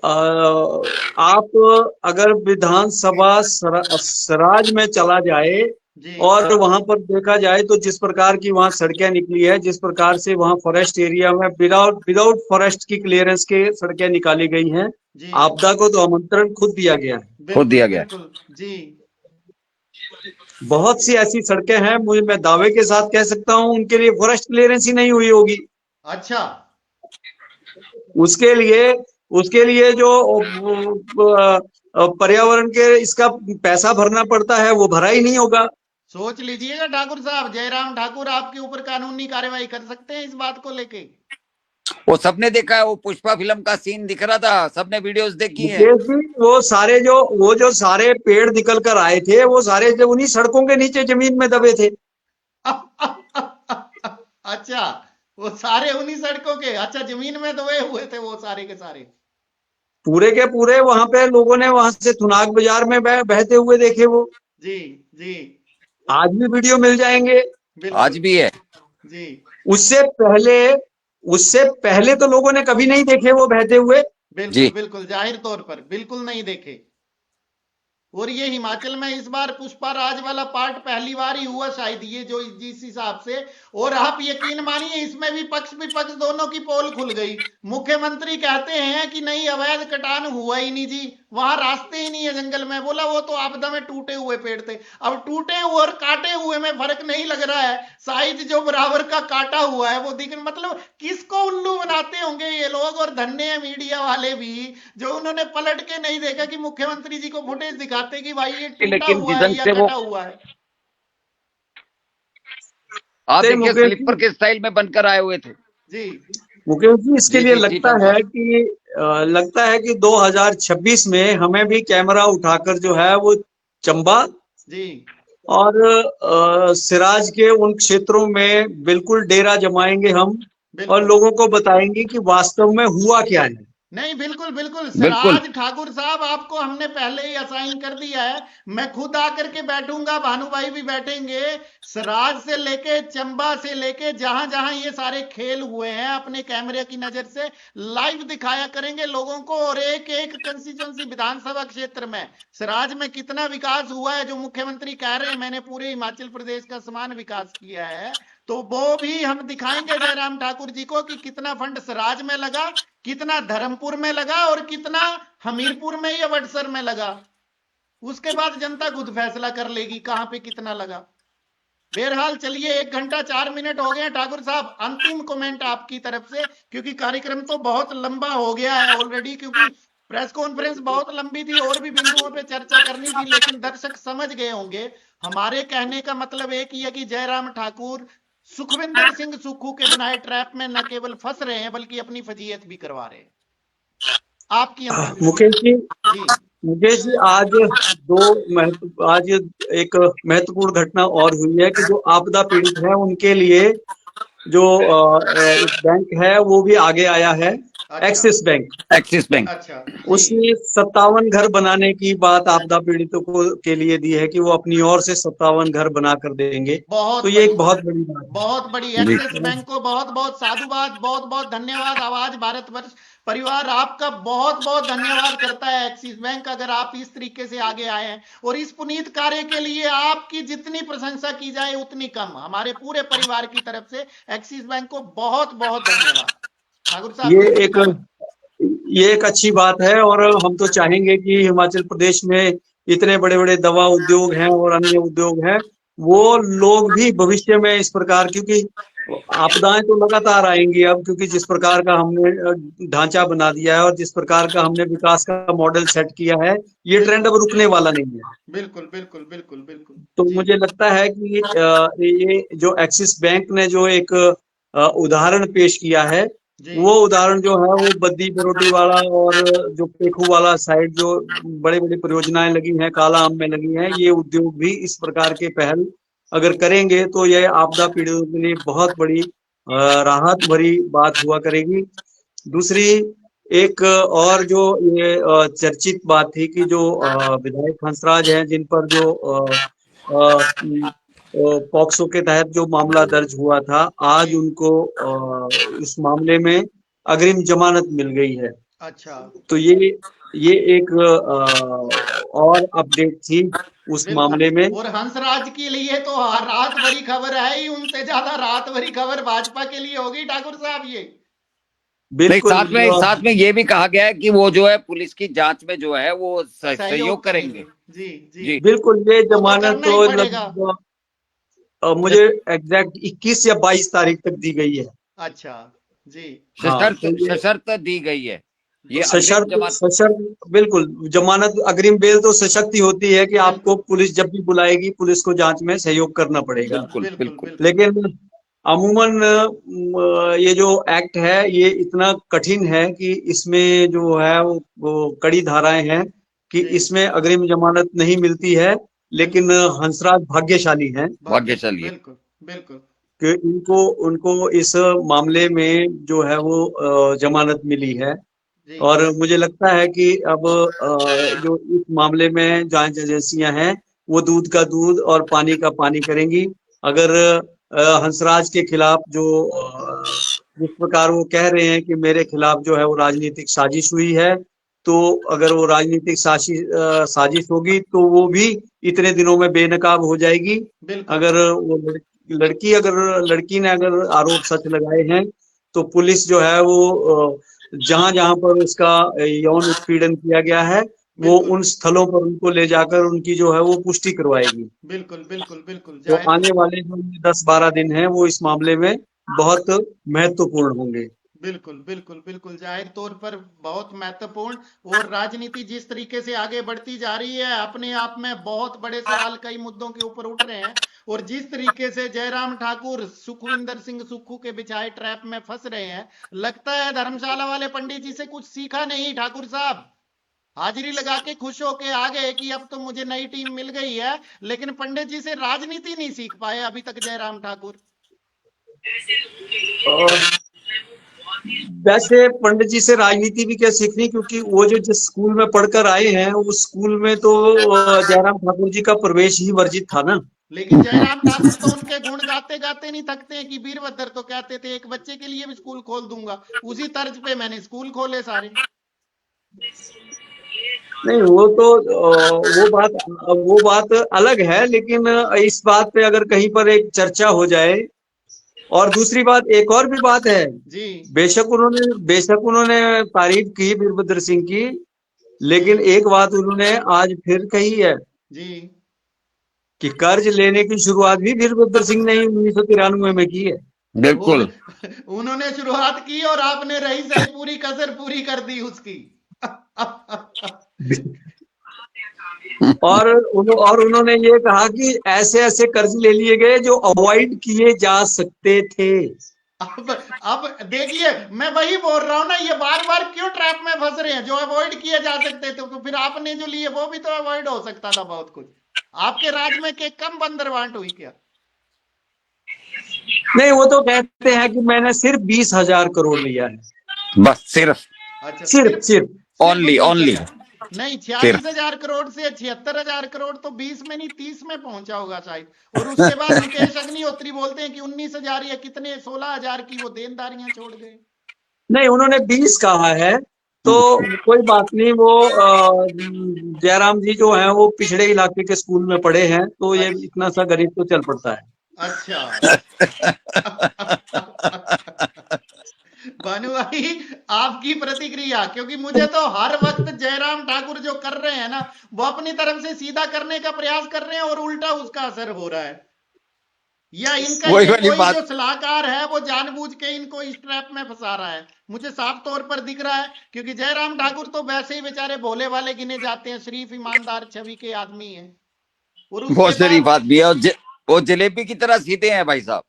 आप अगर विधानसभा सराज में चला जाए जी और वहां पर देखा जाए तो जिस प्रकार की वहां सड़कें निकली है, जिस प्रकार से वहां फॉरेस्ट एरिया में विदाउट फॉरेस्ट की क्लियरेंस के सड़कें निकाली गई हैं, जी, आपदा को तो आमंत्रण खुद दिया गया है। बिल्कुल दिया गया। बिल्कुल जी। बहुत सी ऐसी सड़कें हैं, मैं दावे के साथ कह सकता हूं उनके लिए फॉरेस्ट क्लियरेंस ही नहीं हुई होगी। अच्छा, उसके लिए जो पर्यावरण के इसका पैसा भरना पड़ता है वो भरा ही नहीं होगा। सोच लीजिएगा ठाकुर साहब, जयराम ठाकुर आपके ऊपर कानूनी कार्रवाई कर सकते हैं इस बात को लेके। वो सबने देखा है, वो पुष्पा फिल्म का सीन दिख रहा था, सबने वीडियोस देखी है। मुकेश जी, वो जो सारे पेड़ निकल कर आए थे वो सारे जो उन्हीं सड़कों के नीचे जमीन में दबे थे। अच्छा, वो सारे उन्हीं सड़कों के, अच्छा जमीन में दबे हुए थे वो सारे के सारे। पूरे के पूरे वहां पे लोगों ने वहां से थुनाग बाजार में बहते हुए देखे वो। जी जी, आज भी वीडियो मिल जाएंगे। आज भी है जी। उससे पहले तो लोगों ने कभी नहीं देखे वो बहते हुए। बिल्कुल बिल्कुल, जाहिर तौर पर बिल्कुल नहीं देखे। और ये हिमाचल में इस बार पुष्पा राज वाला पार्ट पहली बार ही हुआ शायद, ये जो जिस हिसाब से, और आप यकीन मानिए इसमें भी पक्ष विपक्ष दोनों की पोल खुल गई। मुख्यमंत्री कहते हैं कि नहीं अवैध कटान हुआ ही नहीं जी, वहां रास्ते ही नहीं है जंगल में। बोला वो तो आपदा में टूटे हुए पेड़ थे। अब टूटे हुए और काटे हुए में फर्क नहीं लग रहा है, साइज जो बराबर का काटा हुआ है वो दिख, मतलब किसको उल्लू बनाते होंगे ये लोग। और धन्य है मीडिया वाले भी जो उन्होंने पलट के नहीं देखा कि मुख्यमंत्री जी को फुटेज दिखाते कि भाई ये टूटा हुआ है या कटा हुआ है। आप देखिए स्लीपर के स्टाइल में बनकर आए हुए थे जी। मुकेश जी, इसके जी, लिए जी, लगता है कि 2026 में हमें भी कैमरा उठाकर जो है वो चंबा जी और सिराज के उन क्षेत्रों में बिल्कुल डेरा जमाएंगे हम, बिल्कुल। और लोगों को बताएंगे कि वास्तव में हुआ क्या है। नहीं बिल्कुल बिल्कुल, बिल्कुल। सिराज ठाकुर साहब आपको हमने पहले ही असाइन कर दिया है, मैं खुद आकर के बैठूंगा, भानु भाई भी बैठेंगे। सिराज से लेके चंबा से लेके जहां जहां ये सारे खेल हुए हैं अपने कैमरे की नजर से लाइव दिखाया करेंगे लोगों को। और एक एक कंस्टिट्यूंसी विधानसभा क्षेत्र में सिराज में कितना विकास हुआ है, जो मुख्यमंत्री कह रहे हैं मैंने पूरे हिमाचल प्रदेश का समान विकास किया है, तो वो भी हम दिखाएंगे जयराम ठाकुर जी को कि कितना फंड सिराज में लगा, कितना धर्मपुर में लगा और कितना हमीरपुर में या बड़सर में लगा। उसके बाद जनता खुद फैसला कर लेगी कहां पे कितना लगा। बहरहाल चलिए, 1 घंटा 4 मिनट हो गए ठाकुर साहब, अंतिम कमेंट आपकी तरफ से, क्योंकि कार्यक्रम तो बहुत लंबा हो गया है ऑलरेडी, क्योंकि प्रेस कॉन्फ्रेंस बहुत लंबी थी और भी बिंदुओं पे चर्चा करनी थी, लेकिन दर्शक समझ गए होंगे हमारे कहने का मतलब एक ही है कि जयराम ठाकुर सुखविंदर सिंह सुक्खू के बनाए ट्रैप में न केवल फंस रहे हैं बल्कि अपनी फजीयत भी करवा रहे हैं। आपकी मुकेश जी, मुकेश जी, आज एक महत्वपूर्ण घटना और हुई है कि जो आपदा पीड़ित है उनके लिए जो एक बैंक है वो भी आगे आया है, अच्छा एक्सिस बैंक। Axis bank. अच्छा जी उसने 57 घर बनाने की बात आपदा पीड़ितों को के लिए दी है कि वो अपनी ओर से 57 घर बना कर देंगे। बहुत तो ये बड़ी एक बहुत बड़ी बात है। बहुत बड़ी जी। एक्सिस बैंक को बहुत बहुत साधुवाद, बहुत बहुत धन्यवाद। आवाज भारतवर्ष परिवार आपका बहुत बहुत धन्यवाद करता है एक्सिस बैंक, अगर आप इस तरीके से आगे आए हैं और इस पुनीत कार्य के लिए आपकी जितनी प्रशंसा की जाए उतनी कम। हमारे पूरे परिवार की तरफ से एक्सिस बैंक को बहुत बहुत धन्यवाद। ठाकुर साहब ये जी। एक ये एक अच्छी बात है और हम तो चाहेंगे कि हिमाचल प्रदेश में इतने बड़े बड़े दवा उद्योग हैं और अन्य उद्योग हैं, वो लोग भी भविष्य में इस प्रकार, क्योंकि आपदाएं तो लगातार आएंगी अब, क्योंकि जिस प्रकार का हमने ढांचा बना दिया है और जिस प्रकार का हमने विकास का मॉडल सेट किया है, ये ट्रेंड अब रुकने वाला नहीं है। बिल्कुल बिल्कुल बिल्कुल बिल्कुल तो जी मुझे लगता है कि ये जो एक्सिस बैंक ने जो एक उदाहरण पेश किया है, जी वो उदाहरण जो है वो बद्दी बरोटी वाला और जो पेखू वाला साइड जो बड़ी बड़ी परियोजनाएं लगी हैं, काला आम में लगी हैं, ये उद्योग भी इस प्रकार के पहल अगर करेंगे तो ये आपदा पीड़ितों के लिए बहुत बड़ी राहत भरी बात हुआ करेगी। दूसरी एक और जो ये चर्चित बात थी कि जो विधायक हंसराज हैं, जिन पर जो पॉक्सो के तहत जो मामला दर्ज हुआ था, आज जी उनको इस मामले में अग्रिम जमानत मिल गई है। अच्छा तो ये एक और अपडेट थी उस बिल्कुल। मामले में। और हंसराज के लिए तो रात भरी खबर है ही, उनसे ज्यादा रात भरी खबर भाजपा के लिए होगी ठाकुर साहब ये। नहीं, बिल्कुल साथ में ये भी कहा गया है कि वो जो है पुलिस की जांच में जो है वो सहयोग करेंगे। जी जी जी। बिल्कुल, ये वो तो जमानत करना ही तो पड़ेगा। लगभग मुझे एग्जैक्ट 21 या 22 तारीख तक दी गई है। अच्छा जी हाँ, तो ये सशर्त दी गई है ये अग्रिम सशर्त जमानत। सशर्त बिल्कुल, जमानत अग्रिम बेल तो सशर्त ही होती है कि आपको बिल्कुल पुलिस जब भी बुलाएगी, पुलिस को जांच में सहयोग करना पड़ेगा। बिल्कुल बिल्कुल बिल्कुल। बिल्कुल लेकिन अमूमन ये जो एक्ट है ये इतना कठिन है कि इसमें जो है वो कड़ी धाराएं हैं कि जी इसमें अग्रिम जमानत नहीं मिलती है। लेकिन हंसराज भाग्यशाली हैं भाग्यशाली है। बिल्कुल बिल्कुल कि उनको इस मामले में जो है वो जमानत मिली है। जी और मुझे लगता है कि अब जो इस मामले में जांच एजेंसियां हैं वो दूध का दूध और पानी का पानी करेंगी। अगर हंसराज के खिलाफ जो जिस प्रकार वो कह रहे हैं कि मेरे खिलाफ जो है वो राजनीतिक साजिश हुई है, तो अगर वो राजनीतिक साजिश होगी तो वो भी इतने दिनों में बेनकाब हो जाएगी। बिल्कुल अगर वो लड़की ने अगर आरोप सच लगाए हैं, तो पुलिस जो है वो जहां जहां पर उसका यौन उत्पीड़न किया गया है, वो बिल्कुल उन स्थलों पर उनको ले जाकर उनकी जो है वो पुष्टि करवाएगी। बिल्कुल बिल्कुल बिल्कुल तो जाहिर आने वाले जो 10-12 दिन हैं वो इस मामले में बहुत महत्वपूर्ण होंगे। बिल्कुल बिल्कुल बिल्कुल जाहिर तौर पर बहुत महत्वपूर्ण। और राजनीति जिस तरीके से आगे बढ़ती जा रही है, अपने आप में बहुत बड़े सवाल कई मुद्दों के ऊपर उठ रहे हैं। और जिस तरीके से जयराम ठाकुर सुखविंदर सिंह सुक्खू के बिछाए ट्रैप में फंस रहे हैं, लगता है धर्मशाला वाले पंडित जी से कुछ सीखा नहीं ठाकुर साहब। हाजिरी लगा के खुश होके आ गए कि अब तो मुझे नई टीम मिल गई है, लेकिन पंडित जी से राजनीति नहीं सीख पाए अभी तक जयराम ठाकुर। और वैसे पंडित जी से राजनीति भी क्या सीखनी, क्योंकि वो जो जिस स्कूल में पढ़कर आए हैं उस स्कूल में तो जयराम ठाकुर जी का प्रवेश ही वर्जित था ना। लेकिन जयराम ठाकुर तो उनके गुण गाते गाते नहीं थकते हैं कि वीरभद्र तो कहते थे एक बच्चे के लिए भी स्कूल खोल दूंगा, उसी तर्ज पे मैंने स्कूल खोले सारे। नहीं, वो तो वो बात अलग है, लेकिन इस बात पे अगर कहीं पर एक चर्चा हो जाए। और दूसरी बात, एक और भी बात है। जी बेशक उन्होंने तारीफ की वीरभद्र सिंह की, लेकिन एक बात उन्होंने आज फिर कही है जी कि कर्ज लेने की शुरुआत भी वीरभद्र सिंह ने 1993 में की है। बिल्कुल। उन्होंने शुरुआत की और आपने रही सही पूरी कसर पूरी कर दी उसकी। और उन्होंने ये कहा कि ऐसे ऐसे कर्ज ले लिए गए जो अवॉइड किए जा सकते थे। अब देखिए, मैं वही बोल रहा हूं ना, ये बार बार क्यों ट्रैप में फंस रहे हैं? जो अवॉइड किए जा सकते थे तो फिर आपने जो लिए वो भी तो अवॉइड हो सकता था बहुत कुछ। आपके राज में के कम बंदरवांट हुई क्या? नहीं, वो तो कहते हैं कि मैंने सिर्फ 20,000 करोड़ लिया है, बस सिर्फ अच्छा, सिर्फ ओनली 20,000। नहीं, 46,000 करोड़ से 76,000 करोड़ तो 20 में नहीं 30 में पहुंचा होगा शायद। और उसके बाद मुकेश अग्निहोत्री बोलते हैं कि 19,000 या कितने 16,000 की वो देनदारियां छोड़ गए। नहीं, उन्होंने 20 कहा है, तो कोई बात नहीं। वो जयराम जी जो हैं वो पिछड़े इलाके के स्कूल में पढ़े हैं, तो ये इतना सा गरीब तो चल पड़ता है। अच्छा। भानु भाई, आपकी प्रतिक्रिया, क्योंकि मुझे तो हर वक्त जयराम ठाकुर जो कर रहे हैं ना, वो अपनी तरफ से सीधा करने का प्रयास कर रहे हैं और उल्टा उसका असर हो रहा है, या इनका वही ये वाली कोई बात। जो सलाहकार है वो जानबूझ के इनको इस ट्रैप में फंसा रहा है, मुझे साफ तौर पर दिख रहा है। क्योंकि जयराम ठाकुर तो वैसे ही बेचारे भोले वाले गिने जाते हैं, शरीफ ईमानदार छवि के आदमी हैं, और बहुत उसके शरीफ बाद आदमी है और वो जलेबी की तरह सीधे हैं भाई साहब।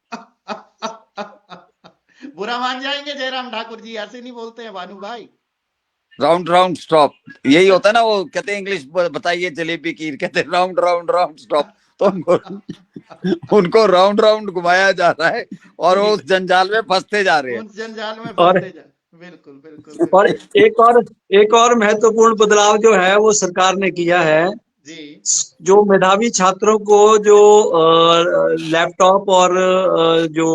बुरा मान जाएंगे जयराम ठाकुर जी, ऐसे नहीं बोलते हैं भानु भाई। राउंड राउंड स्टॉप, यही होता है ना, वो कहते हैं इंग्लिश बताइए जलेबी की, कहते हैं राउंड राउंड राउंड स्टॉप। तो उनको राउंड राउंड घुमाया जा रहा है और वो उस जंजाल में फंसते जा रहे हैं। उस जंजाल में और फंसते जा, बिल्कुल बिल्कुल और एक और महत्वपूर्ण बदलाव जो है वो सरकार ने किया है। जी जो मेधावी छात्रों को जो लैपटॉप और जो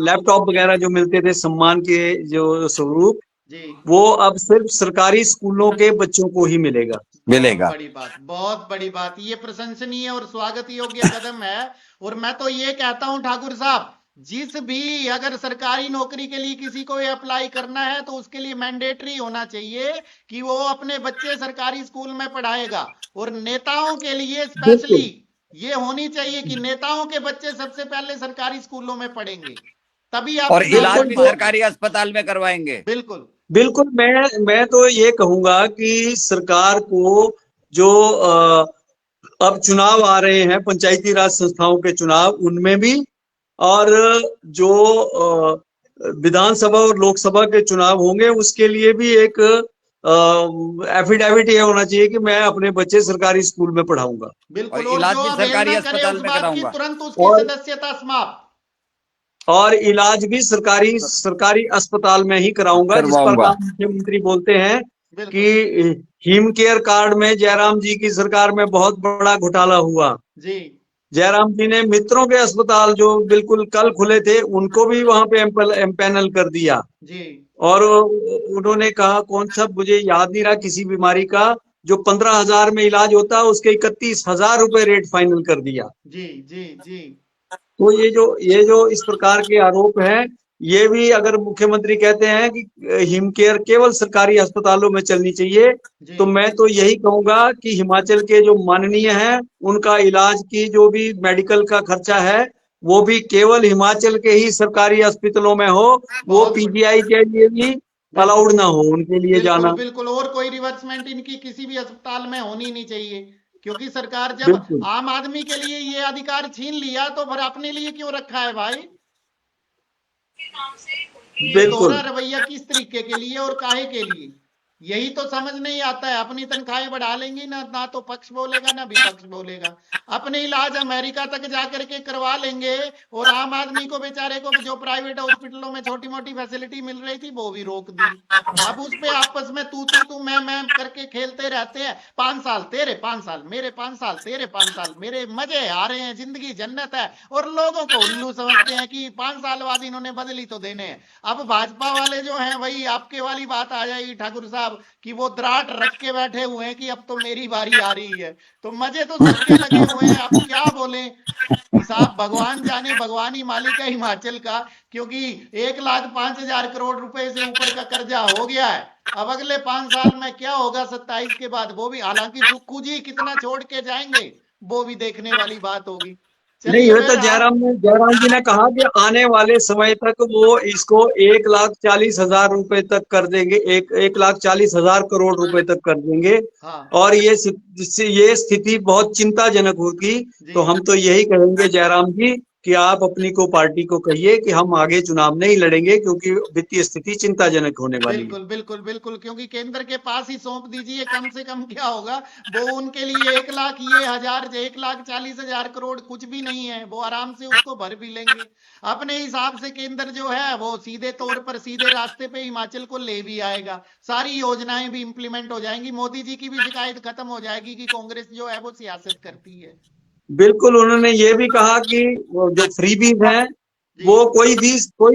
लैपटॉप वगैरह जो मिलते थे सम्मान के जो स्वरूप, जी, वो अब सिर्फ सरकारी स्कूलों के बच्चों को ही मिलेगा। मिलेगा। बड़ी बात, बहुत बड़ी बात, ये प्रशंसनीय और स्वागत योग्य कदम है। और मैं तो ये कहता हूं ठाकुर साहब, जिस भी अगर सरकारी नौकरी के लिए किसी को अप्लाई करना है तो उसके लिए मैंडेटरी होना चाहिए कि वो अपने बच्चे सरकारी स्कूल में पढ़ाएगा। और नेताओं के लिए स्पेशली ये होनी चाहिए कि नेताओं के बच्चे सबसे पहले सरकारी स्कूलों में पढ़ेंगे, तभी आप और इलाज भी बिल्कुल। सरकारी अस्पताल में करवाएंगे। बिल्कुल बिल्कुल, मैं तो ये कहूंगा कि सरकार को जो अब चुनाव आ रहे हैं, पंचायती राज संस्थाओं के चुनाव, उनमें भी, और जो विधानसभा और लोकसभा के चुनाव होंगे उसके लिए भी एक एफिडेविट ये होना चाहिए कि मैं अपने बच्चे सरकारी स्कूल में पढ़ाऊंगा। बिल्कुल। और और इलाज जो भी सरकारी अवहेलना करे अस्पताल उस में बात की कराऊंगा। तुरंत उसकी और- सदस्यता समाप्त। और इलाज भी सरकारी अस्पताल में ही कराऊंगा, जिस पर करवाऊंगा। मुख्यमंत्री बोलते हैं बिल्कुल कि हिम केयर कार्ड में जयराम जी की सरकार में बहुत बड़ा घोटाला हुआ। जी जयराम जी ने मित्रों के अस्पताल जो बिल्कुल कल खुले थे उनको भी वहां पे एम्पैनल कर दिया। जी और उन्होंने कहा, कौन सा मुझे याद नहीं रहा, किसी बीमारी का जो 15,000 में इलाज होता उसके 31,000 रुपए रेट फाइनल कर दिया। जी जी जी तो ये जो इस प्रकार के आरोप हैं, ये भी अगर मुख्यमंत्री कहते हैं कि हिम केयर केवल सरकारी अस्पतालों में चलनी चाहिए, जी तो मैं तो यही कहूंगा कि हिमाचल के जो माननीय हैं उनका इलाज की जो भी मेडिकल का खर्चा है वो भी केवल हिमाचल के ही सरकारी अस्पतालों में हो, वो बहुत पीजीआई के लिए भी अलाउड ना हो उनके लिए बिल्कुल जाना। बिल्कुल। और कोई रिवर्समेंट इनकी किसी भी अस्पताल में होनी नहीं चाहिए, क्योंकि सरकार जब बिल्कुल आम आदमी के लिए ये अधिकार छीन लिया तो फिर अपने लिए क्यों रखा है भाई? ये बिल्कुल दोहरा रवैया किस तरीके के लिए और काहे के लिए, यही तो समझ नहीं आता है। अपनी तनख्वाहें बढ़ा लेंगी ना तो पक्ष बोलेगा ना विपक्ष बोलेगा। अपने इलाज अमेरिका तक जाकर के करवा लेंगे और आम आदमी को बेचारे को जो प्राइवेट हॉस्पिटलों में छोटी मोटी फैसिलिटी मिल रही थी वो भी रोक दी। अब उस पे आपस में तू मैं करके खेलते रहते हैं। 5 साल तेरे, 5 साल मेरे, 5 साल तेरे, 5 साल मेरे, मजे आ रहे हैं, जिंदगी जन्नत है। और लोगों को उल्लू समझते हैं कि 5 साल बाद इन्होंने बदली तो देने हैं। अब भाजपा वाले जो हैं वही आपके वाली बात आ जाएगी ठाकुर साहब कि वो दराट रख के बैठे हुए हैं कि अब तो मेरी बारी आ रही है। तो मजे तो सबके लगे हुए हैं, अब क्या बोले साहब, भगवान जाने, भगवान ही मालिक है हिमाचल का। क्योंकि 1,05,000 करोड़ रुपए से ऊपर का कर्जा हो गया है। अब अगले 5 साल में क्या होगा 27 के बाद, वो भी, हालांकि सुक्खू जी कितना छोड़ के जाएंगे वो भी देखने वाली बात होगी। नहीं, ये तो जयराम जी ने कहा कि आने वाले समय तक वो इसको 1,40,000 रुपए तक कर देंगे, 1,40,000 करोड़ रुपए तक कर देंगे। हाँ और ये स्थिति बहुत चिंताजनक होगी। जी तो हम तो यही कहेंगे जयराम जी कि आप अपनी को पार्टी को कहिए कि हम आगे चुनाव नहीं लड़ेंगे क्योंकि वित्तीय स्थिति चिंताजनक होने वाली है। बिल्कुल बिल्कुल बिल्कुल, क्योंकि केंद्र के पास ही सौंप दीजिए, कम से कम क्या होगा, वो उनके लिए 1 लाख ये हजार 1,40,000 करोड़ कुछ भी नहीं है, वो आराम से उसको भर भी लेंगे अपने हिसाब से। केंद्र जो है वो सीधे तौर पर सीधे रास्ते पे हिमाचल को ले भी आएगा, सारी योजनाएं भी इंप्लीमेंट हो जाएंगी, मोदी जी की भी शिकायत खत्म हो जाएगी कि कांग्रेस जो है वो सियासत करती है। बिल्कुल, उन्होंने ये भी कहा कि वो जो फ्रीबीज हैं जी वो कोई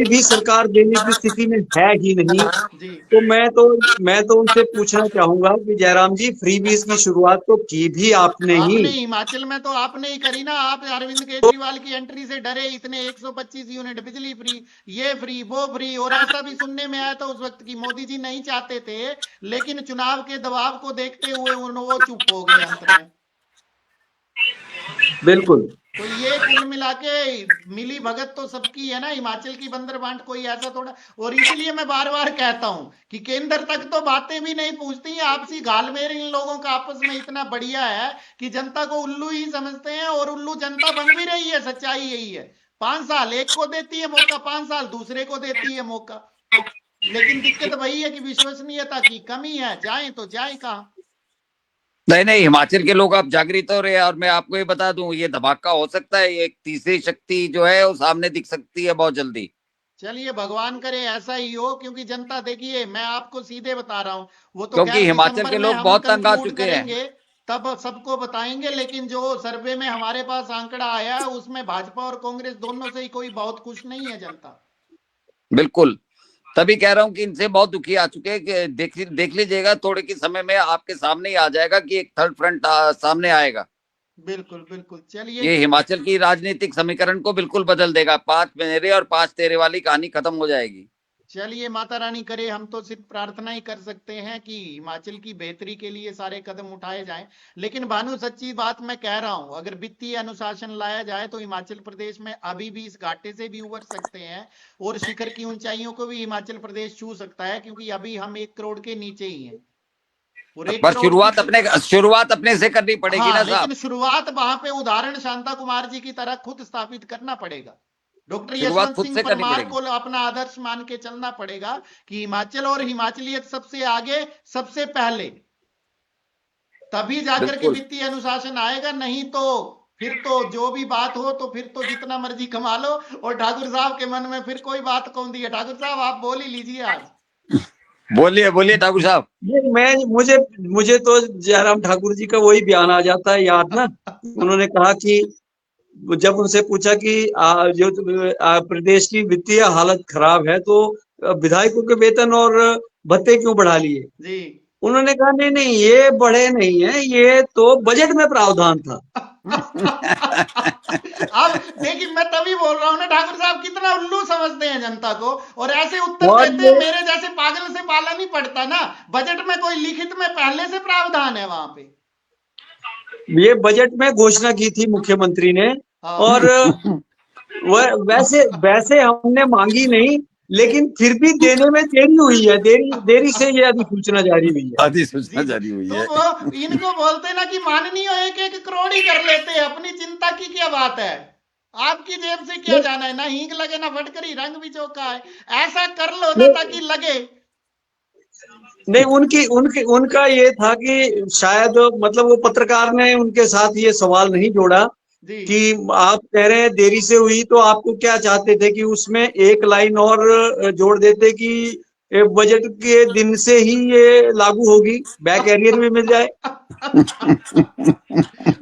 भी सरकार देने की स्थिति में है ही नहीं। जी। तो मैं तो उनसे पूछना चाहूंगा कि जयराम जी, फ्रीबीज की शुरुआत तो की भी आपने ही। आपने हिमाचल में तो आपने ही करी ना, आप अरविंद केजरीवाल की एंट्री से डरे, इतने 125 यूनिट बिजली फ्री, ये फ्री वो फ्री, और ऐसा भी सुनने में आया था उस वक्त की मोदी जी नहीं चाहते थे, लेकिन चुनाव के दबाव को देखते हुए वो चुप हो गए अंत में। बिल्कुल तो ये कुल मिला के मिली भगत तो सबकी है ना, हिमाचल की बंदर बांट कोई ऐसा थोड़ा। और इसलिए मैं बार बार कहता हूं कि केंद्र तक तो बातें भी नहीं पूछती, आपसी घालमेल इन लोगों का आपस में इतना बढ़िया है कि जनता को उल्लू ही समझते हैं, और उल्लू जनता बन भी रही है, सच्चाई यही है। 5 साल एक को देती है मौका, 5 साल दूसरे को देती है मौका, लेकिन दिक्कत वही है कि विश्वसनीयता की कमी है, जाए तो जाए कहां। नहीं नहीं, हिमाचल के लोग अब जागृत हो रहे हैं, और मैं आपको ये बता दूं, ये धमाका हो सकता है, ये एक तीसरी शक्ति जो है वो सामने दिख सकती है बहुत जल्दी। चलिए भगवान करे ऐसा ही हो, क्योंकि जनता देखिए मैं आपको सीधे बता रहा हूं, वो तो क्योंकि खैर हिमाचल दिसंबर के में लोग हम बहुत तंग आ कंक्लूड चुके हैं। करेंगे, तब सबको बताएंगे, लेकिन जो सर्वे में हमारे पास आंकड़ा आया है उसमें भाजपा और कांग्रेस दोनों से ही कोई बहुत खुश नहीं है जनता। बिल्कुल, तभी कह रहा हूं कि इनसे बहुत दुखी आ चुके हैं कि देख लीजिएगा, थोड़े के समय में आपके सामने ही आ जाएगा कि एक थर्ड फ्रंट सामने आएगा। बिल्कुल बिल्कुल, चलिए। ये हिमाचल की राजनीतिक समीकरण को बिल्कुल बदल देगा, 5 मेरे और 5 तेरे वाली कहानी खत्म हो जाएगी। चलिए माता रानी करे, हम तो सिर्फ प्रार्थना ही कर सकते हैं कि हिमाचल की बेहतरी के लिए सारे कदम उठाए जाएं। लेकिन भानु सच्ची बात मैं कह रहा हूं, अगर वित्तीय अनुशासन लाया जाए तो हिमाचल प्रदेश में अभी भी इस घाटे से भी उबर सकते हैं, और शिखर की ऊंचाइयों को भी हिमाचल प्रदेश छू सकता है, क्योंकि अभी हम 1 करोड़ के नीचे ही हैं, और 1 पर करोड़ शुरुआत अपने से करनी पड़ेगी हाँ, ना लेकिन साहब। शुरुआत वहां पे उदाहरण शांता कुमार जी की तरह खुद स्थापित करना पड़ेगा। डॉक्टर शुरुआत यशवंत खुद सिंह से करनी परमार पड़ेगी। को अपना आदर्श मान के चलना पड़ेगा कि हिमाचल और हिमाचलियत सबसे आगे, सबसे पहले, तभी जाकर के बिल्कुल वित्तीय अनुशासन आएगा। नहीं तो फिर तो जो भी बात हो, तो फिर तो जितना मर्जी कमा लो, और ठाकुर साहब के मन में फिर कोई बात कौन दी है। ठाकुर साहब आप बोल ही लीजिए आज। बोलिए बोलिए ठाकुर साहब। मुझे तो जयराम ठाकुर जी का वही बयान आ जाता है याद ना। उन्होंने कहा कि जब उनसे पूछा कि जो प्रदेश की वित्तीय हालत खराब है तो विधायकों के वेतन और भत्ते क्यों बढ़ा लिए। जी उन्होंने कहा नहीं नहीं, ये बढ़े नहीं है, ये तो बजट में प्रावधान था। अब देखिए, मैं तभी बोल रहा हूं ना, ठाकुर साहब कितना उल्लू समझते हैं जनता को, और ऐसे उत्तर और देते हैं, मेरे जैसे पागल से पाला नहीं पड़ता ना। बजट में कोई लिखित में पहले से प्रावधान है वहां पे। ये बजट में घोषणा की थी मुख्यमंत्री ने, हाँ। और वैसे हमने मांगी नहीं, लेकिन फिर भी देने में देरी हुई है, देरी से ये अधिसूचना जारी हुई है। अधिसूचना जी, जारी हुई तो है। वो इनको बोलते ना कि माननीय 1-1 करोड़ ही कर लेते हैं, अपनी चिंता की क्या बात है, आपकी जेब से क्या जाना है, ना हींग लगे ना फटकरी, रंग भी चौका है, ऐसा कर लो ना ताकि लगे। नहीं, उनका ये था कि शायद, मतलब वो पत्रकार ने उनके साथ ये सवाल नहीं जोड़ा जी कि आप कह रहे हैं देरी से हुई, तो आपको क्या चाहते थे कि उसमें एक लाइन और जोड़ देते कि बजट के दिन से ही ये लागू होगी, बैक एरियर भी मिल जाए।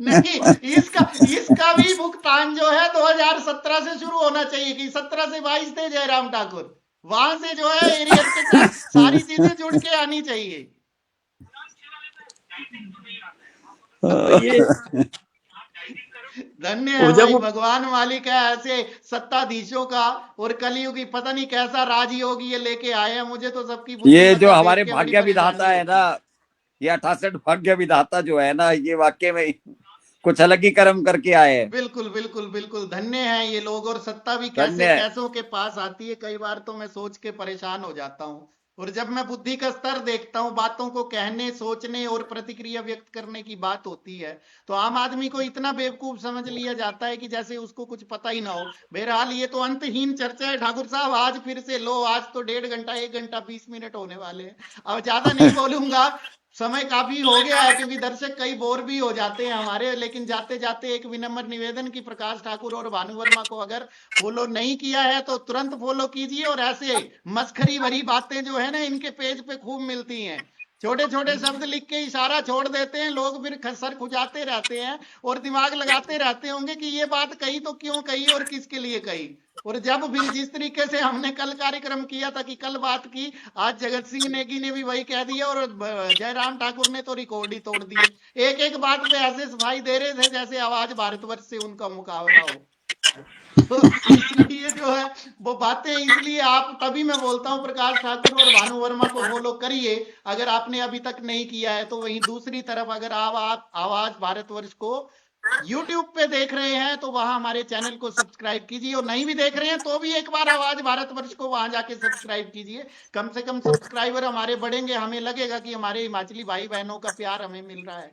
नहीं, इसका भी भुगतान जो है 2017 से शुरू होना चाहिए, कि 17 से 22 थे जयराम ठाकुर, वहां से जो है एरियर के साथ सारी चीजें जुड़ के आनी चाहिए। तो ये धन्य है और जब भाई, भगवान मालिक है ऐसे सत्ताधीशों का, और कलयुगी पता नहीं कैसा राजयोग ये लेके आए हैं, मुझे तो सबकी बुद्धि ये जो मता हमारे देख के बड़ी भाग्य विधाता परेशानी है होती है। ना, ये 68 भाग्य विधाता जो है ना, ये वाकई में कुछ अलग ही कर्म करके आए हैं। बिल्कुल बिल्कुल बिल्कुल, धन्य हैं ये लोग, और सत्ता भी कैसे धन्य है। कैसों के पास आती है, कई बार तो मैं सोच के परेशान हो जाता हूँ और जब मैं बुद्धि का स्तर देखता हूं, बातों को कहने, सोचने और प्रतिक्रिया व्यक्त करने की बात होती है, तो आम आदमी को इतना बेवकूफ समझ लिया जाता है कि जैसे उसको कुछ पता ही ना हो। बहरहाल ये तो अंतहीन चर्चा है ठाकुर साहब। आज फिर से लो, आज तो 1.5 घंटा 1 घंटा 20 मिनट होने वाले हैं। अब ज्यादा नहीं बोलूंगा, समय काफी हो गया है, क्योंकि दर्शक कई बोर भी हो जाते हैं हमारे। लेकिन जाते जाते एक विनम्र निवेदन की प्रकाश ठाकुर और भानु वर्मा को अगर फॉलो नहीं किया है तो तुरंत फॉलो कीजिए। और ऐसे मस्खरी भरी बातें जो है ना, इनके पेज पे खूब मिलती हैं। छोटे छोटे शब्द लिख के इशारा छोड़ देते हैं लोग, फिर सर खुजाते रहते हैं और दिमाग लगाते रहते होंगे कि ये बात कही तो क्यों कही और किसके लिए कही। और जब फिर जिस तरीके से हमने कल कार्यक्रम किया था कि कल बात की, आज जगत सिंह नेगी ने भी वही कह दिया और जयराम ठाकुर ने तो रिकॉर्ड ही तोड़ दिए। एक एक बात पे ऐसे सफाई दे रहे थे जैसे आवाज भारतवर्ष से उनका मुकाबला हो। तो इसलिए जो है वो बातें, इसलिए आप, तभी मैं बोलता हूं प्रकाश ठाकुर और भानु वर्मा को फॉलो करिए अगर आपने अभी तक नहीं किया है तो। वहीं दूसरी तरफ अगर आप आवाज भारतवर्ष को YouTube पे देख रहे हैं तो वहां हमारे चैनल को सब्सक्राइब कीजिए, और नहीं भी देख रहे हैं तो भी एक बार आवाज भारतवर्ष को वहां जाके सब्सक्राइब कीजिए। कम से कम सब्सक्राइबर हमारे बढ़ेंगे, हमें लगेगा कि हमारे हिमाचली भाई बहनों का प्यार हमें मिल रहा है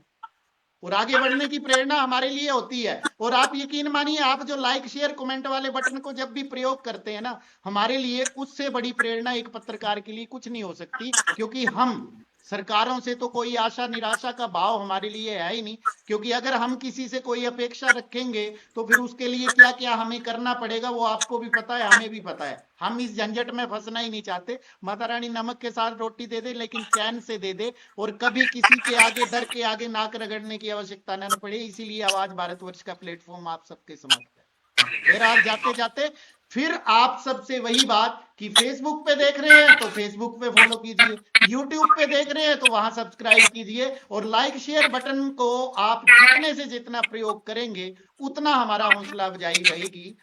और आगे बढ़ने की प्रेरणा हमारे लिए होती है। और आप यकीन मानिए, आप जो लाइक शेयर कमेंट वाले बटन को जब भी प्रयोग करते हैं ना, हमारे लिए उससे बड़ी प्रेरणा एक पत्रकार के लिए कुछ नहीं हो सकती। क्योंकि हम सरकारों से तो कोई आशा निराशा का भाव हमारे लिए है ही नहीं, क्योंकि अगर हम किसी से कोई अपेक्षा रखेंगे तो फिर उसके लिए क्या क्या हमें करना पड़ेगा वो आपको भी पता है, हमें भी पता है। हम इस झंझट में फंसना ही नहीं चाहते। माता रानी नमक के साथ रोटी दे दे, लेकिन चैन से दे दे, और कभी किसी के आगे, डर के आगे नाक रगड़ने की आवश्यकता न पड़े। इसीलिए आवाज भारतवर्ष का प्लेटफॉर्म आप सबके समक्ष है। फिर आज जाते जाते फिर आप सबसे वही बात कि फेसबुक पे देख रहे हैं तो फेसबुक पे फॉलो कीजिए, यूट्यूब पे देख रहे हैं तो वहां सब्सक्राइब कीजिए, और लाइक शेयर बटन को आप जितने से जितना प्रयोग करेंगे उतना हमारा हौसला अफजाई रहेगी।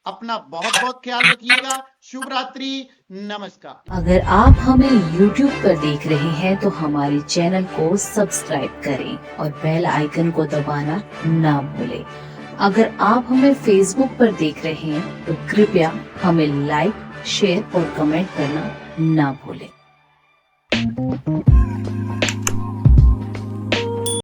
अपना बहुत बहुत ख्याल रखिएगा। शुभ रात्रि, नमस्कार। अगर आप हमें YouTube पर देख रहे हैं तो हमारे चैनल को सब्सक्राइब करें और बेल आइकन को दबाना ना भूलें। अगर आप हमें Facebook पर देख रहे हैं तो कृपया हमें लाइक, शेयर और कमेंट करना ना भूलें।